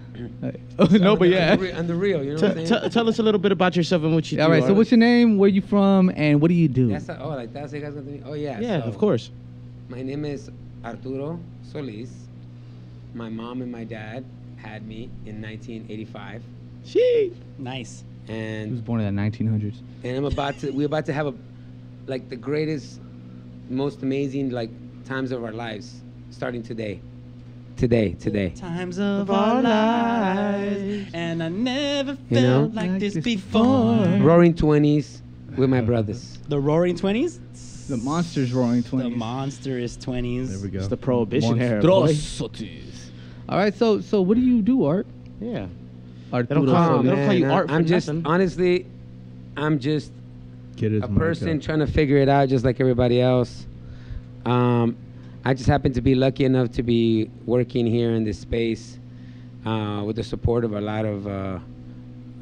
No, but yeah. On the real, you know what I'm saying? Tell us a little bit about yourself and what you do. All right. So, Art. what's your name? Where you from? And what do you do? That's like that's what you guys got to me. Oh yeah. Yeah, so of course. My name is Arturo Solis. My mom and my dad had me in 1985, Nice. He was and born in the 1900s. we're about to have like the greatest, most amazing like times of our lives, starting today. Today. Times of our lives, and I never You know? felt like Like this this before. Roaring 20s with my brothers. The Roaring 20s? The Monsters Roaring 20s. The monstrous 20s. There we go. It's the prohibition era. boy. Monstrosities. All right. So what do you do, Art? Yeah. Arturo don't call- Solis. they don't call you Art for I'm just nothing. honestly, I'm just Get his a mic person up. trying to figure it out just like everybody else. I just happen to be lucky enough to be working here in this space with the support of a lot of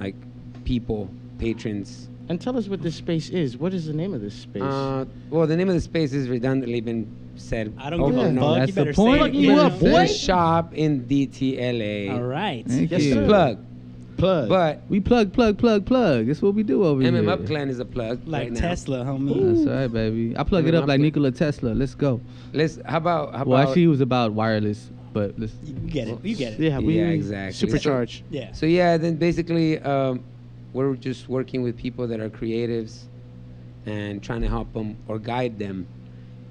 like people, patrons. And tell us what this space is. What is the name of this space? Well, the name of the space has redundantly been said. I don't over give a and fuck. over. That's You the better point. say it. You up, know? boy? The shop in DTLA. All right. Thank Yes, you. sir. Plug. Plug. But We plug. That's what we do over here. MMUpClan is a plug Like right now. Tesla, homie. That's right, baby. I plug it up like Nikola Tesla. Let's go. How about Well, actually, it was about wireless, but let's. You get it. You get it. yeah, we Yeah, exactly. supercharge. Yeah. So yeah, then basically we're just working with people that are creatives and trying to help them or guide them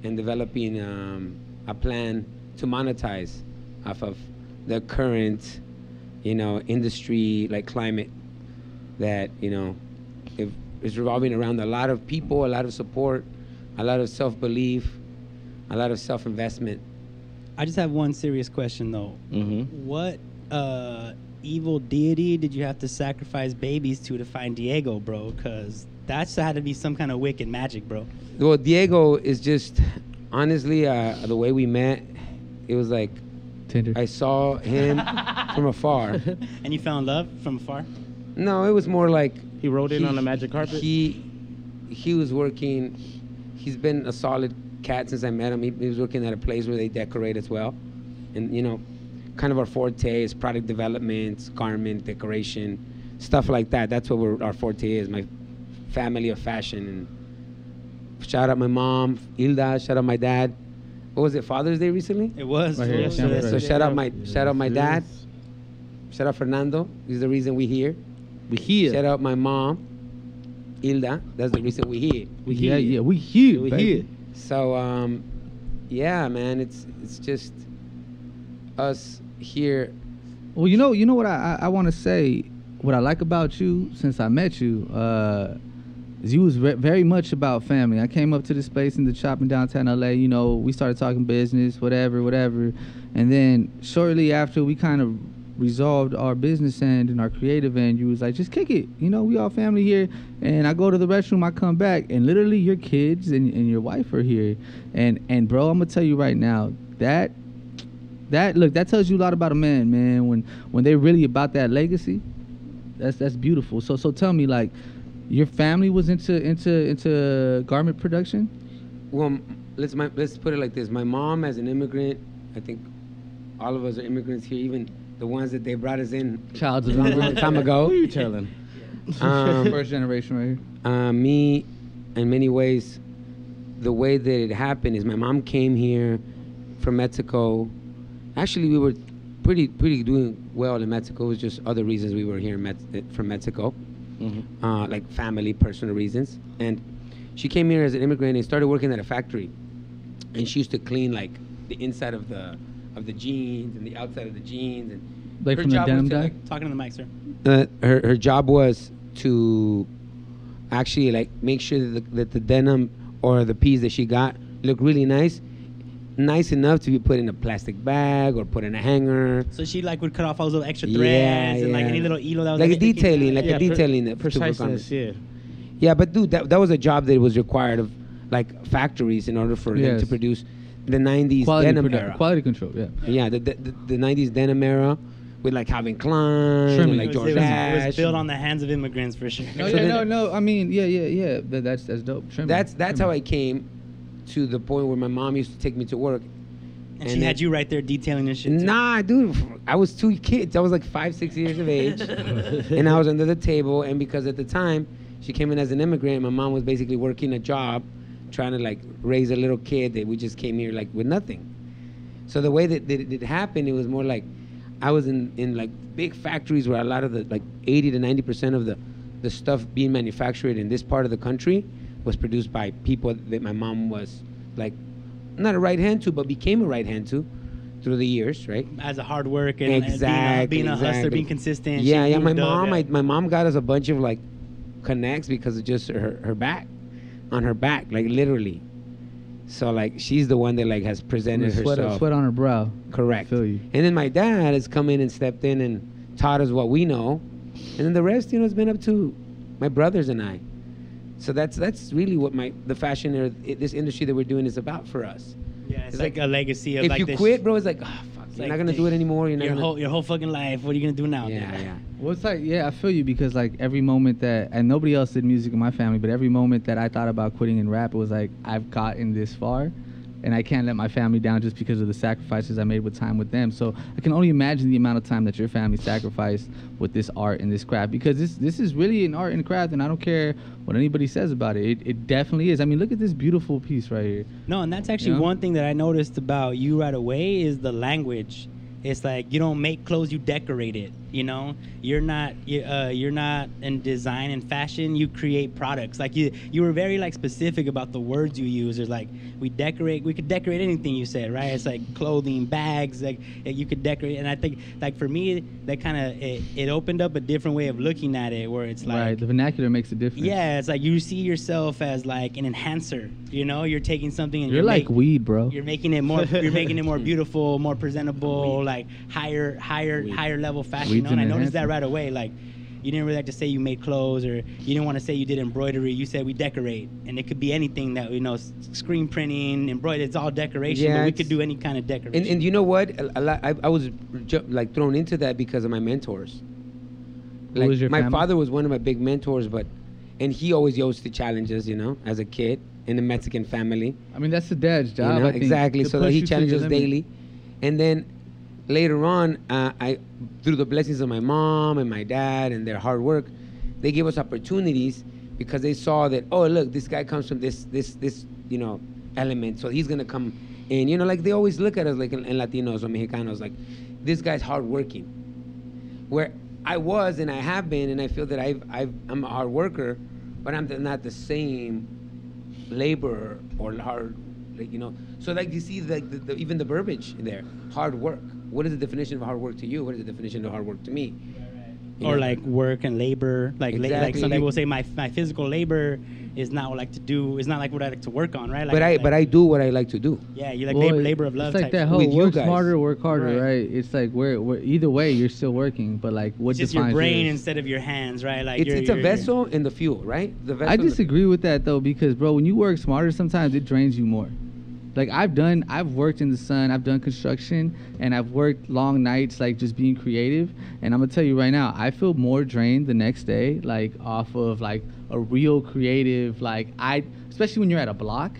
in developing a plan to monetize off of the current, industry like climate that is revolving around a lot of people, a lot of support, a lot of self-belief, a lot of self-investment. I just have one serious question, though. Mm-hmm. What evil deity did you have to sacrifice babies to find Diego, bro? Because that's had to be some kind of wicked magic, bro. Well, Diego is just honestly the way we met. It was like Tinder. I saw him from afar. And you found love from afar? No, it was more like He rode in on the magic carpet. He was working. He's been a solid cat since I met him. He was working at a place where they decorate as well, and kind of our forte is product development, garment decoration, stuff like that. That's what our forte is. My family of fashion. And shout out my mom, Hilda. Shout out my dad. What was it? Father's Day recently. It was. Right here, Yes, camera yes, right So yes. shout out my dad. Shout out Fernando. He's the reason we here. We here. Shout out my mom, Hilda. That's the reason we here. We here. Yeah, we here. We baby. here. So yeah, man, it's just us here. Well, you know what I want to say. What I like about you since I met you is you was very much about family. I came up to the space in the shop in downtown LA. We started talking business, whatever, and then shortly after we kind of resolved our business end and our creative end, you was like, just kick it. We all family here. And I go to the restroom, I come back, and literally your kids and your wife are here. And bro, I'm gonna tell you right now that tells you a lot about a man. When they're really about that legacy, that's beautiful. So tell me, like, your family was into garment production? Well, let's put it like this. My mom, as an immigrant, I think all of us are immigrants here, even the ones that they brought us in Child's of a long time ago. Who are you telling? First generation right here. Me, in many ways, the way that it happened is my mom came here from Mexico. Actually, we were pretty doing well in Mexico. It was just other reasons we were here from Mexico, like family, personal reasons. And she came here as an immigrant and started working at a factory. And she used to clean like the inside of the jeans and the outside of the jeans. And Like her from the job was denim to, guy? like, Talking to the mic, sir. her job was to actually like make sure that the denim or the piece that she got looked really nice enough to be put in a plastic bag or put in a hanger. So she would cut off all those little extra Yeah, threads and like yeah. any little hilo that was Like a sticking detailing, out. like Yeah, a detailing that Preciseness, yeah. Yeah, but dude, that was a job that was required of like factories in order for them Yes. to produce the 90s denim era. Quality control, yeah. Yeah, the 90s denim era with like Calvin Klein and like It George was Ash. built on the hands of immigrants for sure. No. I mean, yeah. That's dope. That's how I came to the point where my mom used to take me to work. And she had you right there detailing this shit too. Nah, dude, I was 2 kids. I was like 5, 6 years of age, and I was under the table. And because at the time she came in as an immigrant, my mom was basically working a job, trying to like raise a little kid that we just came here like with nothing. So the way that it happened, it was more like I was in like big factories where a lot of the like 80 to 90% of the stuff being manufactured in this part of the country was produced by people that my mom was like not a right hand to, but became a right hand to through the years, right? As a hard work and being a hustler, being consistent. Yeah. My mom got us a bunch of like connects because of just her back, on her back, like literally. So like she's the one that like has presented herself. Sweat on her brow. Correct. I feel you. And then my dad has come in and stepped in and taught us what we know, and then the rest, has been up to my brothers and I. So that's really what the fashion or this industry that we're doing is about for us. Yeah, it's like a legacy of if like you this. quit, bro, it's like, oh, fuck, you're not gonna do it anymore. You're not your whole fucking life. What are you gonna do now? Yeah. Well, it's like, I feel you because like every moment that, and nobody else did music in my family, but every moment that I thought about quitting in rap, it was like, I've gotten this far and I can't let my family down just because of the sacrifices I made with time with them. So I can only imagine the amount of time that your family sacrificed with this art and this craft, because this is really an art and craft, and I don't care what anybody says about it. It definitely is. I mean, look at this beautiful piece right here. No, and that's actually one thing that I noticed about you right away is the language. It's like you don't make clothes, you decorate it. You're not in design and fashion. You create products. Like you were very like specific about the words you use. There's like we could decorate anything you said, right? It's like clothing, bags, like you could decorate. And I think like for me that kind of it opened up a different way of looking at it, where it's like right, the vernacular makes a difference. Yeah, it's like you see yourself as like an enhancer. You're taking something and you're like weed, bro. You're making it more. You're making it more beautiful, more presentable, like higher level fashion. And I noticed that right away. Like, you didn't really like to say you made clothes, or you didn't want to say you did embroidery. You said we decorate, and it could be anything that screen printing, embroidery. It's all decoration, but we could do any kind of decoration. And you know what? I was like thrown into that because of my mentors. Like, was your my family? father was one of my big mentors, and he always used to challenges, as a kid in a Mexican family. I mean, that's the dad's job. I think, exactly. So that he challenges limit. daily, and then later on, I through the blessings of my mom and my dad and their hard work, they gave us opportunities because they saw that, oh look, this guy comes from this element, so he's gonna come in. Like they always look at us like in Latinos or Mexicanos, like this guy's hardworking. Where I was and I have been, and I feel that I'm a hard worker, but I'm not the same laborer or hard, So like you see, like even the verbiage there, hard work. What is the definition of hard work to you? What is the definition of hard work to me? Or like work and labor, like Exactly, like some like- people say my physical labor is not what I like to do. It's not like what I like to work on, right? Like, But I do what I like to do. Yeah, you like Well, labor of love. It's like type that shit. whole With you work guys. smarter, work harder, Right. right? It's like we're either way, you're still working, but like what It's just defines your brain yours? instead of your hands, right? Like It's a vessel and the fuel, right? The vessel. I disagree with that though, because bro, when you work smarter, sometimes it drains you more. Like I've worked in the sun, I've done construction, and I've worked long nights, like just being creative. And I'm gonna tell you right now, I feel more drained the next day, like off of like a real creative, especially when you're at a block.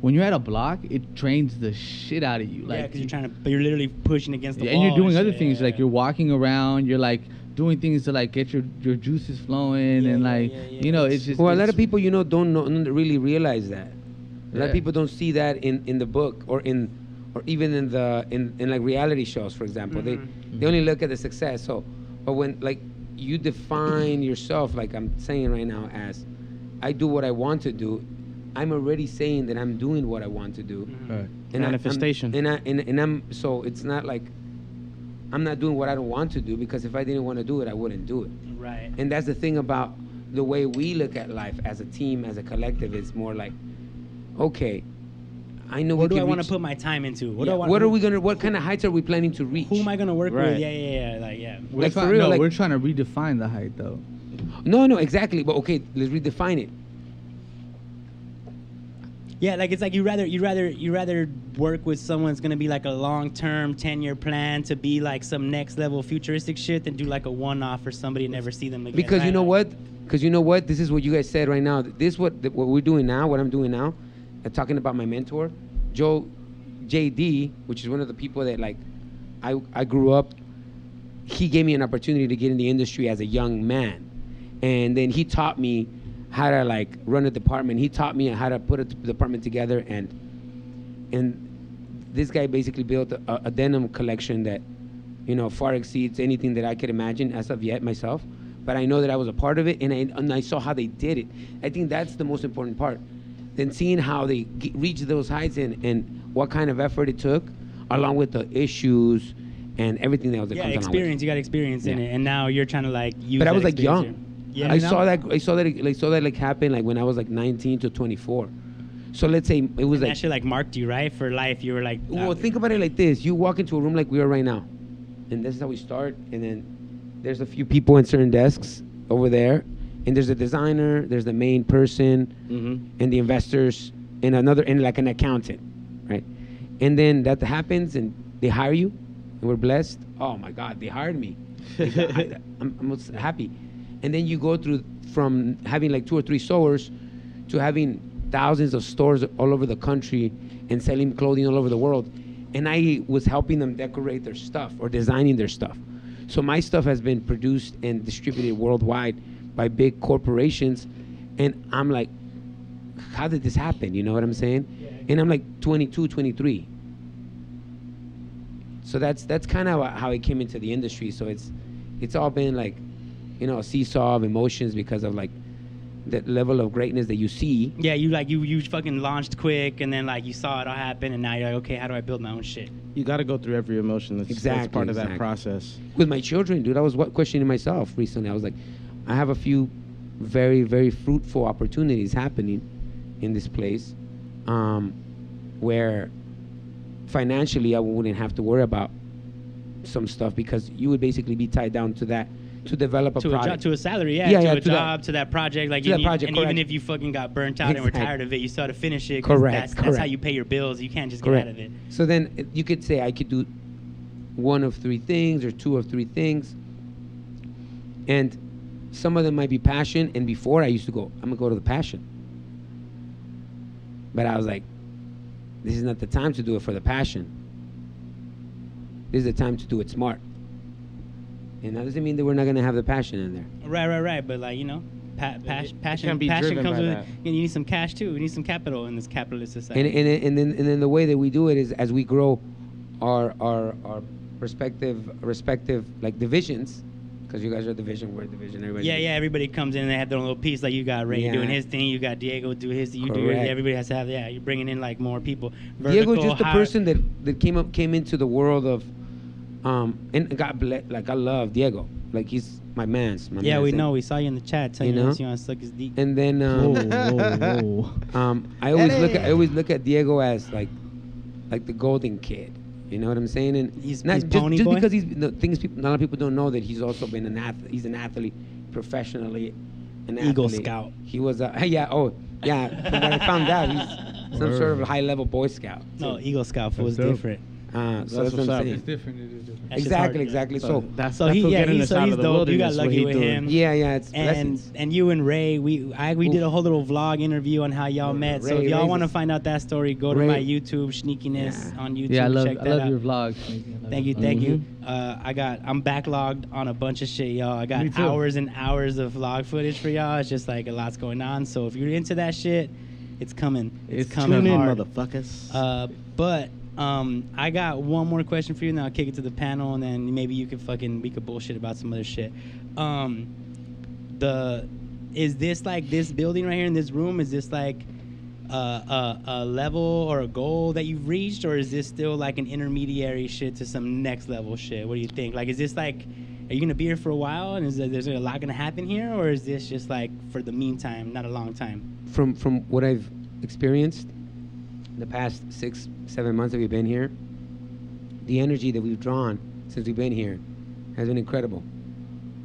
When you're at a block, it drains the shit out of you. Yeah, Like, because you're literally pushing against the wall. and you're doing other shit, things, yeah. like you're walking around, you're like doing things to like get your juices flowing, Yeah, and yeah, like yeah. it's just. Well, a lot it's- of people, don't really realize that. A lot of Yeah. people don't see that in the book or even in like reality shows, for example. They only look at the success. So, but when like you define yourself, like I'm saying right now, as I do what I want to do, I'm already saying that I'm doing what I want to do. Right. And Manifestation. I'm so it's not like I'm not doing what I don't want to do, because if I didn't want to do it, I wouldn't do it. Right. And that's the thing about the way we look at life as a team, as a collective. It's more like, okay, I know What do we I can want to reach. put my time into? What Yeah, do I what are we gonna? What kind of heights are we planning to reach? Who am I gonna work Right. with? Yeah. Like, yeah. We're Like, for trying, real, no, like- we're trying to redefine the height though. No, exactly. But okay, let's redefine it. Yeah, like it's like you rather work with someone that's gonna be like a long-term 10-year plan to be like some next level futuristic shit than do like a one-off for somebody and never see them again. Because right? you know what? Because you know what? This is what you guys said right now. This what we're doing now. What I'm doing now, and talking about my mentor, JD, which is one of the people that like I grew up. He gave me an opportunity to get in the industry as a young man, and then he taught me how to like run a department. He taught me how to put a department together, and this guy basically built a denim collection that, you know, far exceeds anything that I could imagine as of yet myself. But I know that I was a part of it, and I saw how they did it. I think that's the most important part. Then seeing how they reached those heights and what kind of effort it took, along with the issues and everything that was yeah, experience. You got experience in it, and now you're trying to like use. But I that was like experience young. here. Yeah, I saw that like happen like when I was like 19 to 24. So let's say it was and like that shit like marked you right for life. You were like, well, think about it like this: you walk into a room like we are right now, and this is how we start. And then there's a few people in certain desks over there, and there's a designer, there's the main person, and the investors, and like an accountant, right? And then that happens, and they hire you, and we're blessed. Oh my God, they hired me. I'm happy. And then you go through from having like 2 or 3 stores to having thousands of stores all over the country and selling clothing all over the world. And I was helping them decorate their stuff or designing their stuff. So my stuff has been produced and distributed worldwide by big corporations. And I'm like, how did this happen? You know what I'm saying? Yeah. And I'm like 22, 23. So that's kind of how I came into the industry. So it's all been like, you know, a seesaw of emotions because of like that level of greatness that you see. Yeah, you fucking launched quick, and then like you saw it all happen, and now you're like, okay, how do I build my own shit? You got to go through every emotion. That's part of that process. With my children, dude, I was questioning myself recently. I was like, I have a few very, very fruitful opportunities happening in this place, where financially I wouldn't have to worry about some stuff because you would basically be tied down to that. To develop a project. To a salary, to a job, to that project. Like, and even if you fucking got burnt out and were tired of it, you still had to finish it. That's how you pay your bills. You can't just get out of it. So then you could say I could do 1 of 3 things or 2 of 3 things. And some of them might be passion. And before I used to go, I'm going to go to the passion. But I was like, this is not the time to do it for the passion. This is the time to do it smart. And that doesn't mean that we're not going to have the passion in there. Right. But like, you know, passion can be driven comes by with that. You need some cash too. You need some capital in this capitalist society. And then the way that we do it is as we grow our respective like divisions, because you guys are division, we're division. Everybody. Yeah. Everybody comes in and they have their own little piece. Like you got Ray doing his thing, you got Diego do his, you do yours. Everybody has to have. Yeah, you're bringing in like more people. Diego's just the person that came into the world of. And God bless, like I love Diego, like he's my man. Yeah, we know. We saw you in the chat. Telling you want to suck his dick. And then, I always look at Diego as like the golden kid. You know what I'm saying? And he's not just because he's the things. A lot of people don't know that he's also been an athlete. He's an athlete professionally. An Eagle athlete. Scout. He was from what I found out, he's some sort of high-level Boy Scout. No, Eagle Scout was different. So that's what I'm saying. It's different. It is different. Exactly. So he's dope. You got lucky with him. Yeah. It's blessings. And you and Ray, we did a whole little vlog interview on how y'all met. So if y'all want to find out that story, go to my YouTube, Sneakiness on YouTube. Yeah, I love your vlog. Thank you. I'm backlogged on a bunch of shit, y'all. I got hours and hours of vlog footage for y'all. It's just like a lot's going on. So if you're into that shit, it's coming. It's coming tune in, hard. motherfuckers. But I got one more question for you, and then I'll kick it to the panel, and then maybe you we could bullshit about some other shit. Is this like this building right here in this room? Is this like a level or a goal that you've reached, or is this still like an intermediary shit to some next level shit? What do you think? Like, is this like, are you gonna be here for a while, and is there a lot gonna happen here, or is this just like for the meantime, not a long time? From what I've experienced the past 6-7 months that we've been here, the energy that we've drawn since we've been here has been incredible.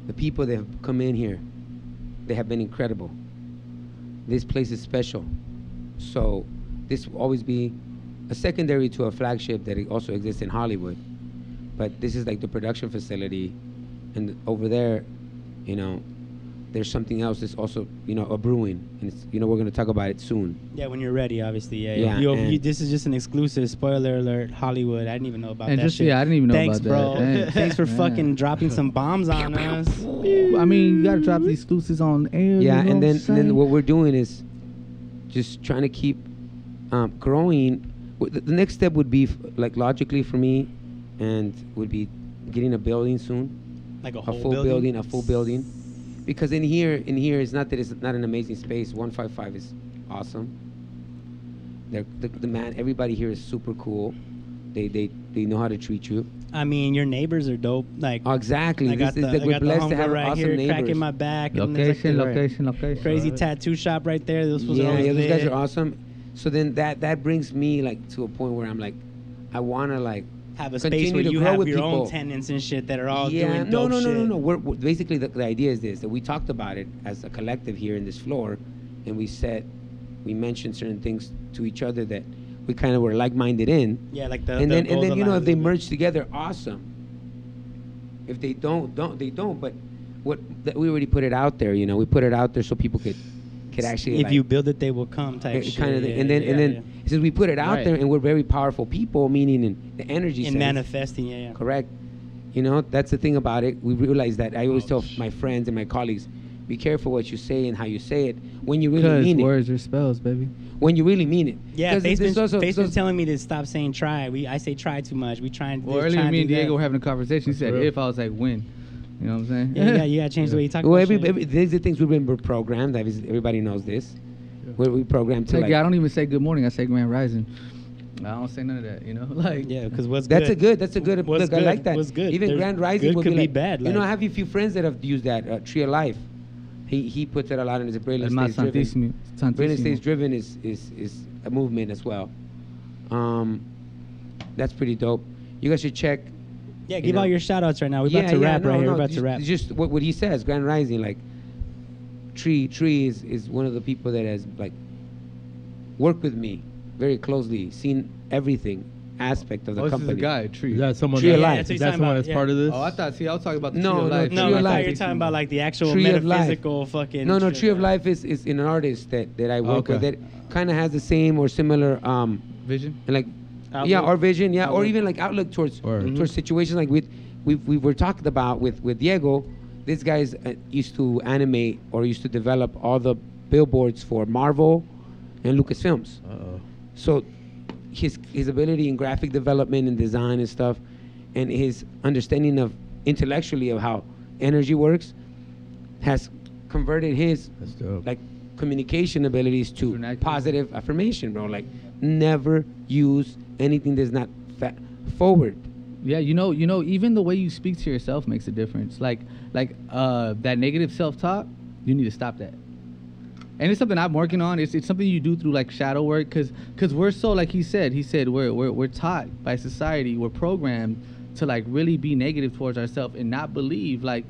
The people that have come in here, they have been incredible. This place is special. So this will always be a secondary to a flagship that it also exists in Hollywood. But this is like the production facility, and over there, you know, there's something else that's also, you know, a brewing, and it's, you know, we're gonna talk about it soon. Yeah, when you're ready, obviously. Yeah, Yeah, this is just an exclusive. Spoiler alert, Hollywood. I didn't even know about And that just shit. yeah, I didn't even know Thanks, about bro. that. Thanks. Thanks for Yeah. fucking dropping some bombs on us. I mean, you gotta drop these exclusives on air. Yeah, you know and what I'm then what saying? we're doing is just trying to keep growing. The next step would be like logically for me, and would be getting a building soon, Like a a whole full building, a full building. Because in here, it's not that it's not an amazing space. 155 is awesome. The man, everybody here is super cool. They know how to treat you. I mean, your neighbors are dope. Like, Oh, exactly. I got This is the, like we're blessed to have right awesome here neighbors. cracking my back. and there's like Location. Crazy tattoo shop right there. Those was Yeah, always those guys lit. are awesome. So then that brings me like to a point where I'm like, I want to like Have a continue space where to you grow have with your own people. tenants and shit that are all Yeah, doing no, dope no, no, shit. no, no. We're basically the idea is this, that we talked about it as a collective here in this floor, and we mentioned certain things to each other that we kind of were like-minded in. Yeah, like the And then goals you know, align if they a little bit. merge together, awesome. If they don't, they don't. But we already put it out there. You know, we put it out there so people could actually. If like, you build it, they will come type shit. kind of thing. Yeah, And then yeah. since we put it out Right. there, and we're very powerful people, meaning in the energy In sense. manifesting, yeah. Correct. You know, that's the thing about it. We realize that. I always tell my friends and my colleagues, be careful what you say and how you say it when you really Because mean it. words are spells, baby. When you really mean it. Yeah, Because Faith's there's been, also- Faith's been there's- telling me to stop saying try. I say try too much. We trying to Well, trying earlier to me and do that. Diego were having a conversation. He said real. if, I was like when. You know what I'm saying? Yeah, you gotta change the way you talk Well, about shit. these are things we've been programmed. Everybody knows this. We programmed to Like, like. yeah, I don't even say good morning. I say grand rising. I don't say none of that. You know, like Yeah, because what's That's good? That's a good. What's Look, I good? like that. What's good? Even There's- Grand Rising good would could be like, bad, You know, like- I have a few friends that have used that Tree of Life. He puts it a lot in his Brilliant El más Stays Driven. santísimo. Brilliant Stays Driven is a movement as well. That's pretty dope. You guys should check. Yeah, you give know. all your shout outs right now. We're about to rap right here. We're about to rap. Just what he says, Grand Rising, like Tree is one of the people that has like worked with me very closely, seen everything aspect of the Oh, this is company. a guy, Tree. Is that someone? Tree of that- Life. that's what Is he's that talking someone about, that's part of this? Oh, I thought. See, I was talking about the No, Tree of no, Life. Tree No, of I thought Life. you were talking about like the actual Tree of Life. metaphysical fucking. No, shit, Tree of bro. Life is an artist that I work with Okay. that kind of has the same or similar Vision. and like Outlook. yeah, our vision, yeah, or Outlook. even like outlook towards Word. towards situations like we were talking about with Diego. These guys used to animate or used to develop all the billboards for Marvel and Lucasfilms. Uh-oh. So his ability in graphic development and design and stuff, and his understanding of intellectually of how energy works, has converted his That's dope. like communication abilities to Vernacular. positive affirmation, bro. Like never use anything that's not forward. Yeah, you know, even the way you speak to yourself makes a difference. Like that negative self-talk, you need to stop that. And it's something I'm working on. It's something you do through like shadow work, cause we're so, like he said we're taught by society, we're programmed to like really be negative towards ourselves and not believe like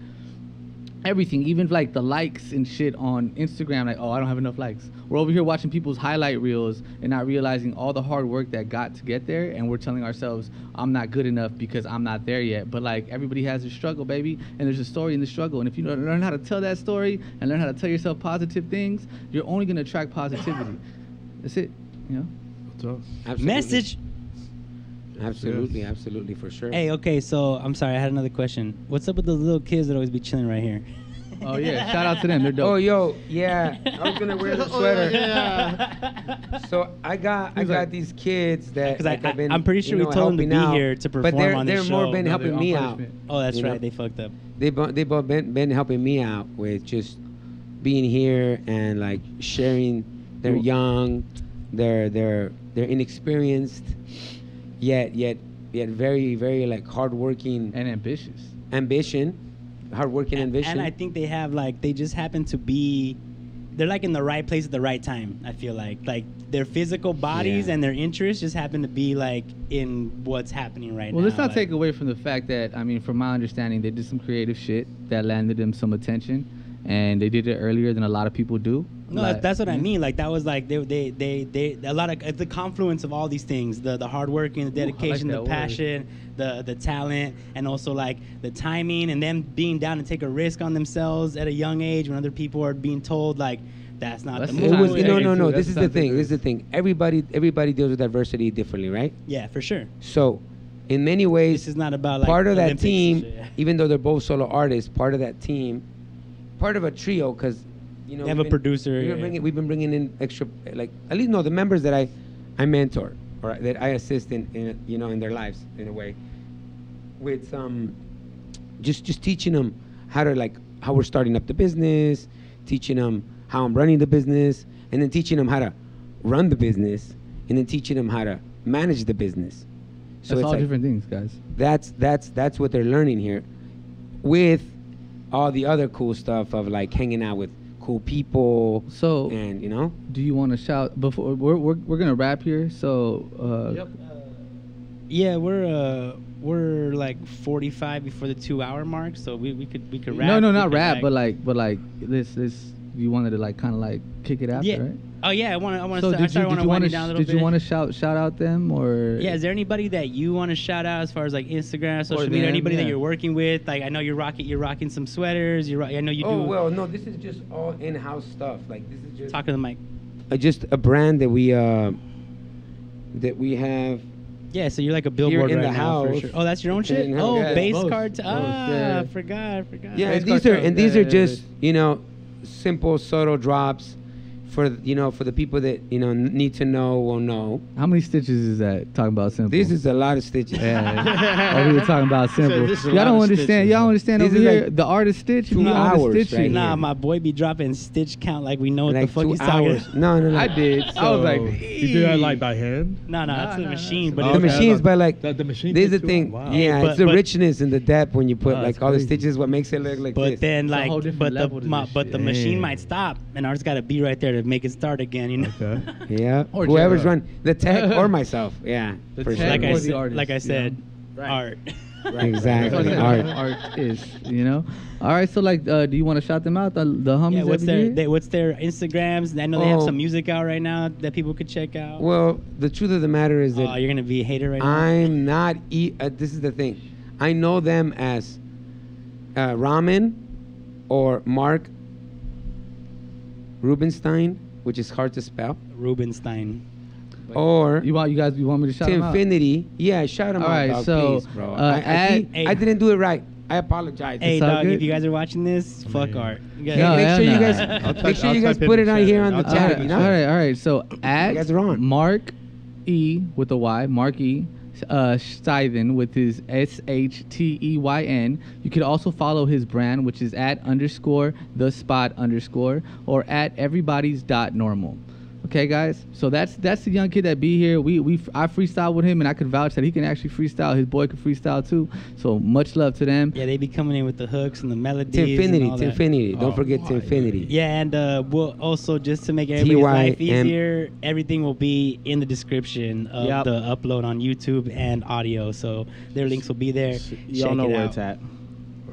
everything, even like the likes and shit on Instagram. Like, oh, I don't have enough likes. We're over here watching people's highlight reels and not realizing all the hard work that got to get there, and we're telling ourselves I'm not good enough because I'm not there yet. But like everybody has a struggle, baby, and there's a story in the struggle. And if you don't learn how to tell that story and learn how to tell yourself positive things, you're only gonna attract positivity. That's it. You know. What's up? Absolutely. Message. Absolutely, for sure. Hey, okay, so I'm sorry, I had another question. What's up with those little kids that always be chilling right here? Oh yeah, shout out to them. They're dope. Oh, yo, yeah. I was gonna wear the sweater. So I got these kids that 'Cause like, have been. I'm pretty sure you we know, told them to helping be out. here to But perform on they're this more show. been No, helping they're me on out. punishment. Oh, that's You right, know? they fucked up. They both been helping me out with just being here and like sharing. They're young, they're inexperienced, yet very very like hardworking And ambitious. hardworking ambition. And I think they have like they just happen to be, they're like in the right place at the right time. I feel like their physical bodies Yeah. and their interests just happen to be like in what's happening right now. Well, let's not like, take away from the fact that, I mean, from my understanding, they did some creative shit that landed them some attention. and they did it earlier than a lot of people do. No, Like, that's what I yeah. mean. Like that was like they a lot of the confluence of all these things, the hard work and the dedication, that the word. passion, the talent, and also like the timing, and them being down to take a risk on themselves at a young age when other people are being told like that's not That's the the move. It was, Time no. too. This That's is the something thing. to- This is the thing. Everybody deals with adversity differently, right? Yeah, for sure. So, in many ways, This is not about like part of that Olympics and team, shit. even though they're both solo artists, part of that team, part of a trio, because you know They have we've a been- producer, We've yeah. been, we've been bringing in extra, like at least the members that I mentor or that I assist in you know in their lives in a way, with just teaching them how to like how we're starting up the business, teaching them how I'm running the business, and then teaching them how to run the business, and then teaching them how to manage the business. So That's it's all like, different things, guys. that's what they're learning here, with all the other cool stuff of like hanging out with cool people. So, And you know, do you want to shout before we're gonna wrap here? So, Yeah, we're like 45 before the 2-hour mark, so we could wrap. no, We not could, rap, but like this you wanted to like kind of like kick it after, yeah. right? Oh yeah, I want to. So I started want to wind it down a little did bit. you want to shout out them or? Yeah, is there anybody that you want to shout out as far as like Instagram, social media, them, anybody that yeah. you're working with? Like I know you're rocking some sweaters. I know you do. oh well, no, this is just all in-house stuff. Like this is just Talk to the mic. just a brand that we have. Yeah, so you're like a billboard in right the now for house. sure. Oh, that's your own It's shit. in-house. Oh, Yeah, base both. card. Both, Ah, yeah. forgot. Yeah, Base and these cartel. are Yeah, just yeah. Simple, subtle drops for for the people that need to know will know. How many stitches is that? Talking about simple. This is a lot of stitches. Yeah. Over here talking about simple. this is a Y'all lot don't of understand. stitches. Y'all don't understand This over is here. like The artist stitch. 2 you know how to hours stitch right you. Nah, here. my boy be dropping stitch count like we know what Like the fuck 2 he's talking. hours. No. I did. I was like, you do that like by hand? No, it's the machine, but Oh, The it's okay. machines, but like The machine. there's the takes thing. Wow. Yeah, But- it's the but- richness and the depth when you put Oh, like that's all the crazy. stitches. What makes it look like But this. then a like, whole different but level to this the shit. machine Damn. might stop, and art's got to be right there to make it start again. You know. Okay. Yeah, Or whoever's J-Rock. run the tech or myself. Yeah, The for tech sure. or the artist, like I you said, know? art. Exactly. That's Art. what art is, you know. All right, so like, do you want to shout them out? The homies. Yeah, what's over here? what's their Instagrams? I know they have Oh. some music out right now that people could check out. Well, the truth of the matter is Oh, that you're gonna be a hater right now. I'm not. This is the thing. I know them as Ramen or Mark Rubenstein, which is hard to spell, Rubenstein. or You want me to shout to them out? Infinity. Yeah, shout them All out, right, dog, so, please, bro. hey. I didn't do it right. I apologize. Hey, It's all dog, good. if you guys are watching this, fuck mean- art. You No, make hell sure you no. guys I'll make sure I'll you guys type in put the it out chat. here on I'll the type chat. it You in know? the All right. So at guys are on. Mark E with a Y, Mark E, Steven with his SHTEYN. You could also follow his brand, which is at _the_spot_ or at everybody's.normal. Okay, guys. So that's the young kid that be here. I freestyle with him, and I could vouch that he can actually freestyle. His boy can freestyle too. So much love to them. Yeah, they be coming in with the hooks and the melodies. To Infinity, and all to that. Infinity. Don't Oh, forget to Infinity. Yeah, and we'll also, just to make everybody's life TYM. easier, everything will be in the description of Yep. the upload on YouTube and audio. So their links will be there. Y'all Check know it where out. it's at.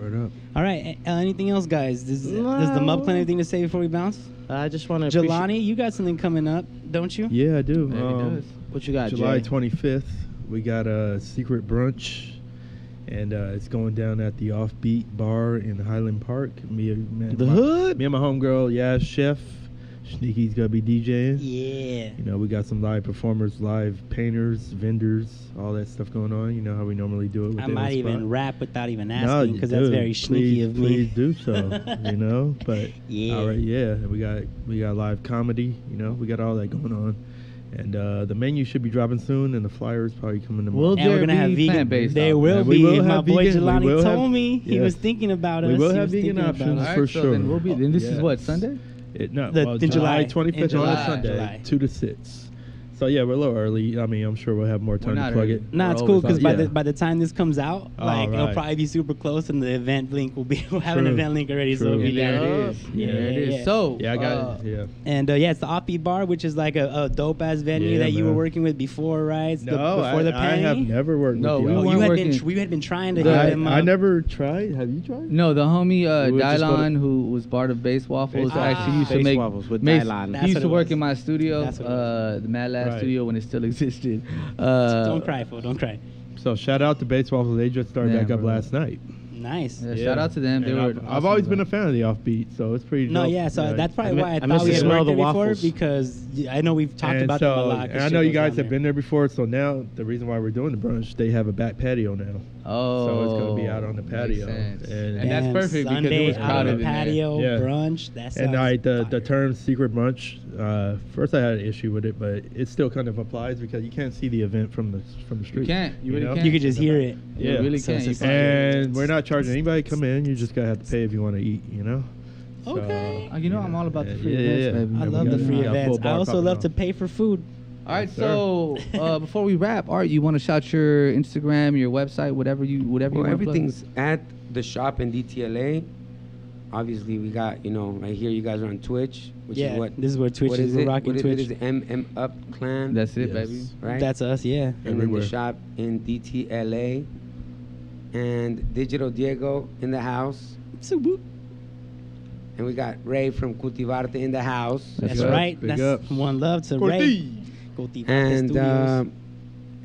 Word up. All right. Anything else, guys? Does the MMUpClan have anything to say before we bounce? I just want to Jelani, you got something coming up, don't you? Yeah, I do. Yeah, he does. What you got, July Jay? 25th, we got a secret brunch, and it's going down at the Offbeat Bar in Highland Park. Me and my homegirl, Chef SHNEAKY's gonna be DJing. Yeah. You know, we got some live performers, live painters, vendors, all that stuff going on. You know how we normally do it. I within might the spot. even rap without even No, asking, you because that's do. very sneaky Please- of me. Please do so. You know, but Yeah. all right, yeah. And we got live comedy. You know, we got all that going on, and the menu should be dropping soon, and the flyers probably coming tomorrow. Will And we're there gonna have be vegan. plant-based There options? will Yeah, be. we will My have boy vegan. We Jelani will told have- me he was yes. thinking about us. We will He have was vegan thinking about options us. All right, for so sure. then we'll be. Then this is Yeah. what, Sunday? No, The- well, in July. July 25th In on July. a Sunday, July. 2 to 6. So yeah, we're a little early. I mean, I'm sure we'll have more time to not plug early. it. Nah, it's We're cool always because out. by the time this comes out, like it'll right. probably be super close, and the event link will be we'll have an True. event link already, so True. it'll be There there. it is. Yeah, There it is. yeah. So Yeah, I got it. Yeah. And yeah, it's the Offbeat Bar, which is like a dope ass venue Yeah, that you were man. working with before, right? It's No, before the I have pandemic. never worked No, with we y'all. Oh, weren't we had been trying to The- hit them up. I never tried. Have you tried? No, the homie We would just go to- Dylan, who was part of Bass Waffles, Bass actually used to Bass make. Waffles with Mace- Dylan. That's He used what to it work was. in my studio, That's what it the Mad Lab Right. studio when it still existed. Don't cry, fool. Don't cry. So shout out to Bass Waffles. They just started Yeah, back up bro. last night. Nice. Yeah, shout out to them. They And were. I've awesome, always bro. been a fan of the offbeat, so it's pretty. No, dope. yeah, so that's probably why I I thought miss we the had smell worked of there the before, waffles. because I know we've talked And about so, them a lot. 'cause and I shit know you goes guys down have there. been there before, so now the reason why we're doing the brunch, they have a back patio now. Oh. So it's gonna be out on the makes patio. sense. And- And that's Damn, perfect because Sunday it was out on crowded the in there. patio Yeah. brunch. That sounds And the fire. term secret brunch, first I had an issue with it, but it still kind of applies because you can't see the event from the street. You can't. You really know? can't. You could just hear it. You Yeah. really So can't. it's You just can't. And we're not charging anybody to come in. You just gotta have to pay if you want to eat. You know. Okay. You know I'm all about the free Yeah, events, yeah. baby. I Yeah, love we the got- free we got full events. I bar also popping love off. to pay for food. All right, Yes, so before we wrap, Art, you want to shout your Instagram, your website, whatever you Well, want to plug? everything's at the shop in DTLA. Obviously, we got, right here, you guys are on Twitch, which Yeah, is what? this is where Twitch what is. is We're it? rocking What Twitch. is it? MMUpClan. That's it, Yes. baby. right. That's us, yeah. and then everywhere. the shop in DTLA. And Digital Diego in the house. So boop. And we got Ray from Cultivarte in the house. That's up. right. Big That's ups. one love to Ray. Cultivarte And Studios.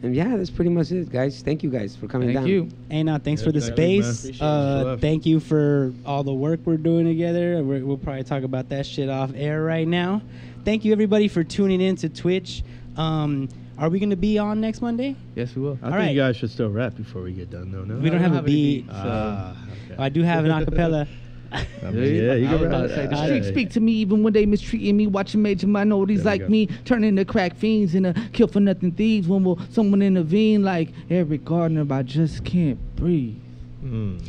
and yeah, that's pretty much it, guys. Thank you guys for coming Thank down. you. Hey, now, thanks Yeah, for the thank you, man. space. Appreciate it. Love. Thank you for all the work we're doing together. We'll probably talk about that shit off air right now. Thank you, everybody, for tuning in to Twitch. Are we going to be on next Monday? Yes, we will. I think right. you guys should still rap before we get done, though. No. We don't have a beat. Ah, okay. I do have an acapella. I mean, yeah, you I was can about rap. to say, the I- streets speak to me even when they mistreating me, watching major minorities There we like go. me, turning to crack fiends and kill for nothing thieves. When will someone intervene like Eric Gardner, but I just can't breathe.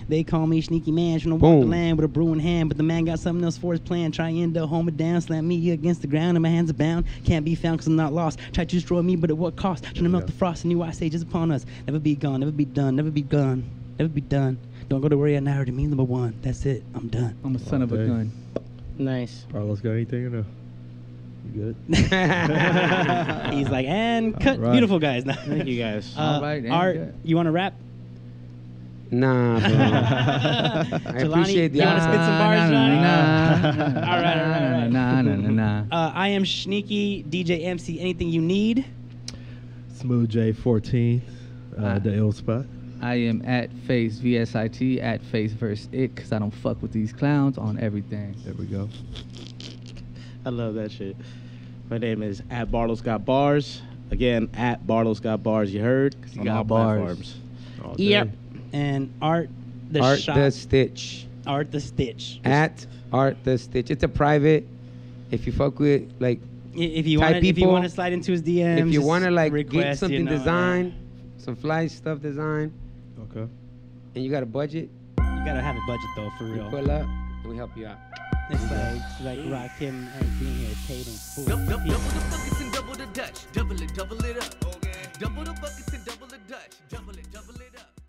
They call me Sneaky Man, trying to walk Boom. the land with a brewing hand, but the man got something else for his plan. Try Endo, hold me down, slam me against the ground, and my hands are bound. Can't be found because I'm not lost. Try to destroy me, but at what cost? Trying to melt the frost, and new ice age is upon us. Never be gone, never be done, never be gone, never be done. Don't go to worry, I now already mean number one. That's it, I'm done. I'm a son of a Okay. gun. Nice. Carlos got anything or no? You good? He's like, and cut. All right. Beautiful guys. Thank you guys. All right, and Art, good. you want to rap? Nah, bro. I Jelani, appreciate the you wanna honor. spit some bars, Johnny? Nah. All right. Nah. I am Sneaky, DJ MC, anything you need. Smooth J14, the ill spot. I am at Face VSIT at Face vs It because I don't fuck with these clowns on everything. There we go. I love that shit. My name is at BarlosGotBars. Again, at BarlosGotBars. You heard? he On got all bars. platforms. All day. Yep. And Art the Art Shop. the Stitch. Art the Stitch. At Art the Stitch. It's a private. If you fuck with, like, If you type want, if you people, want to slide into his DMs, if you just want to, like, get request, something you know, designed, some fly stuff designed, Okay. and you got a budget, You gotta have a budget though, for you real. pull up, and we help you out. It's like Rakim being here paid in full. Double the buckets and double the Dutch. Double it up. Double the buckets and double the Dutch. Double it up.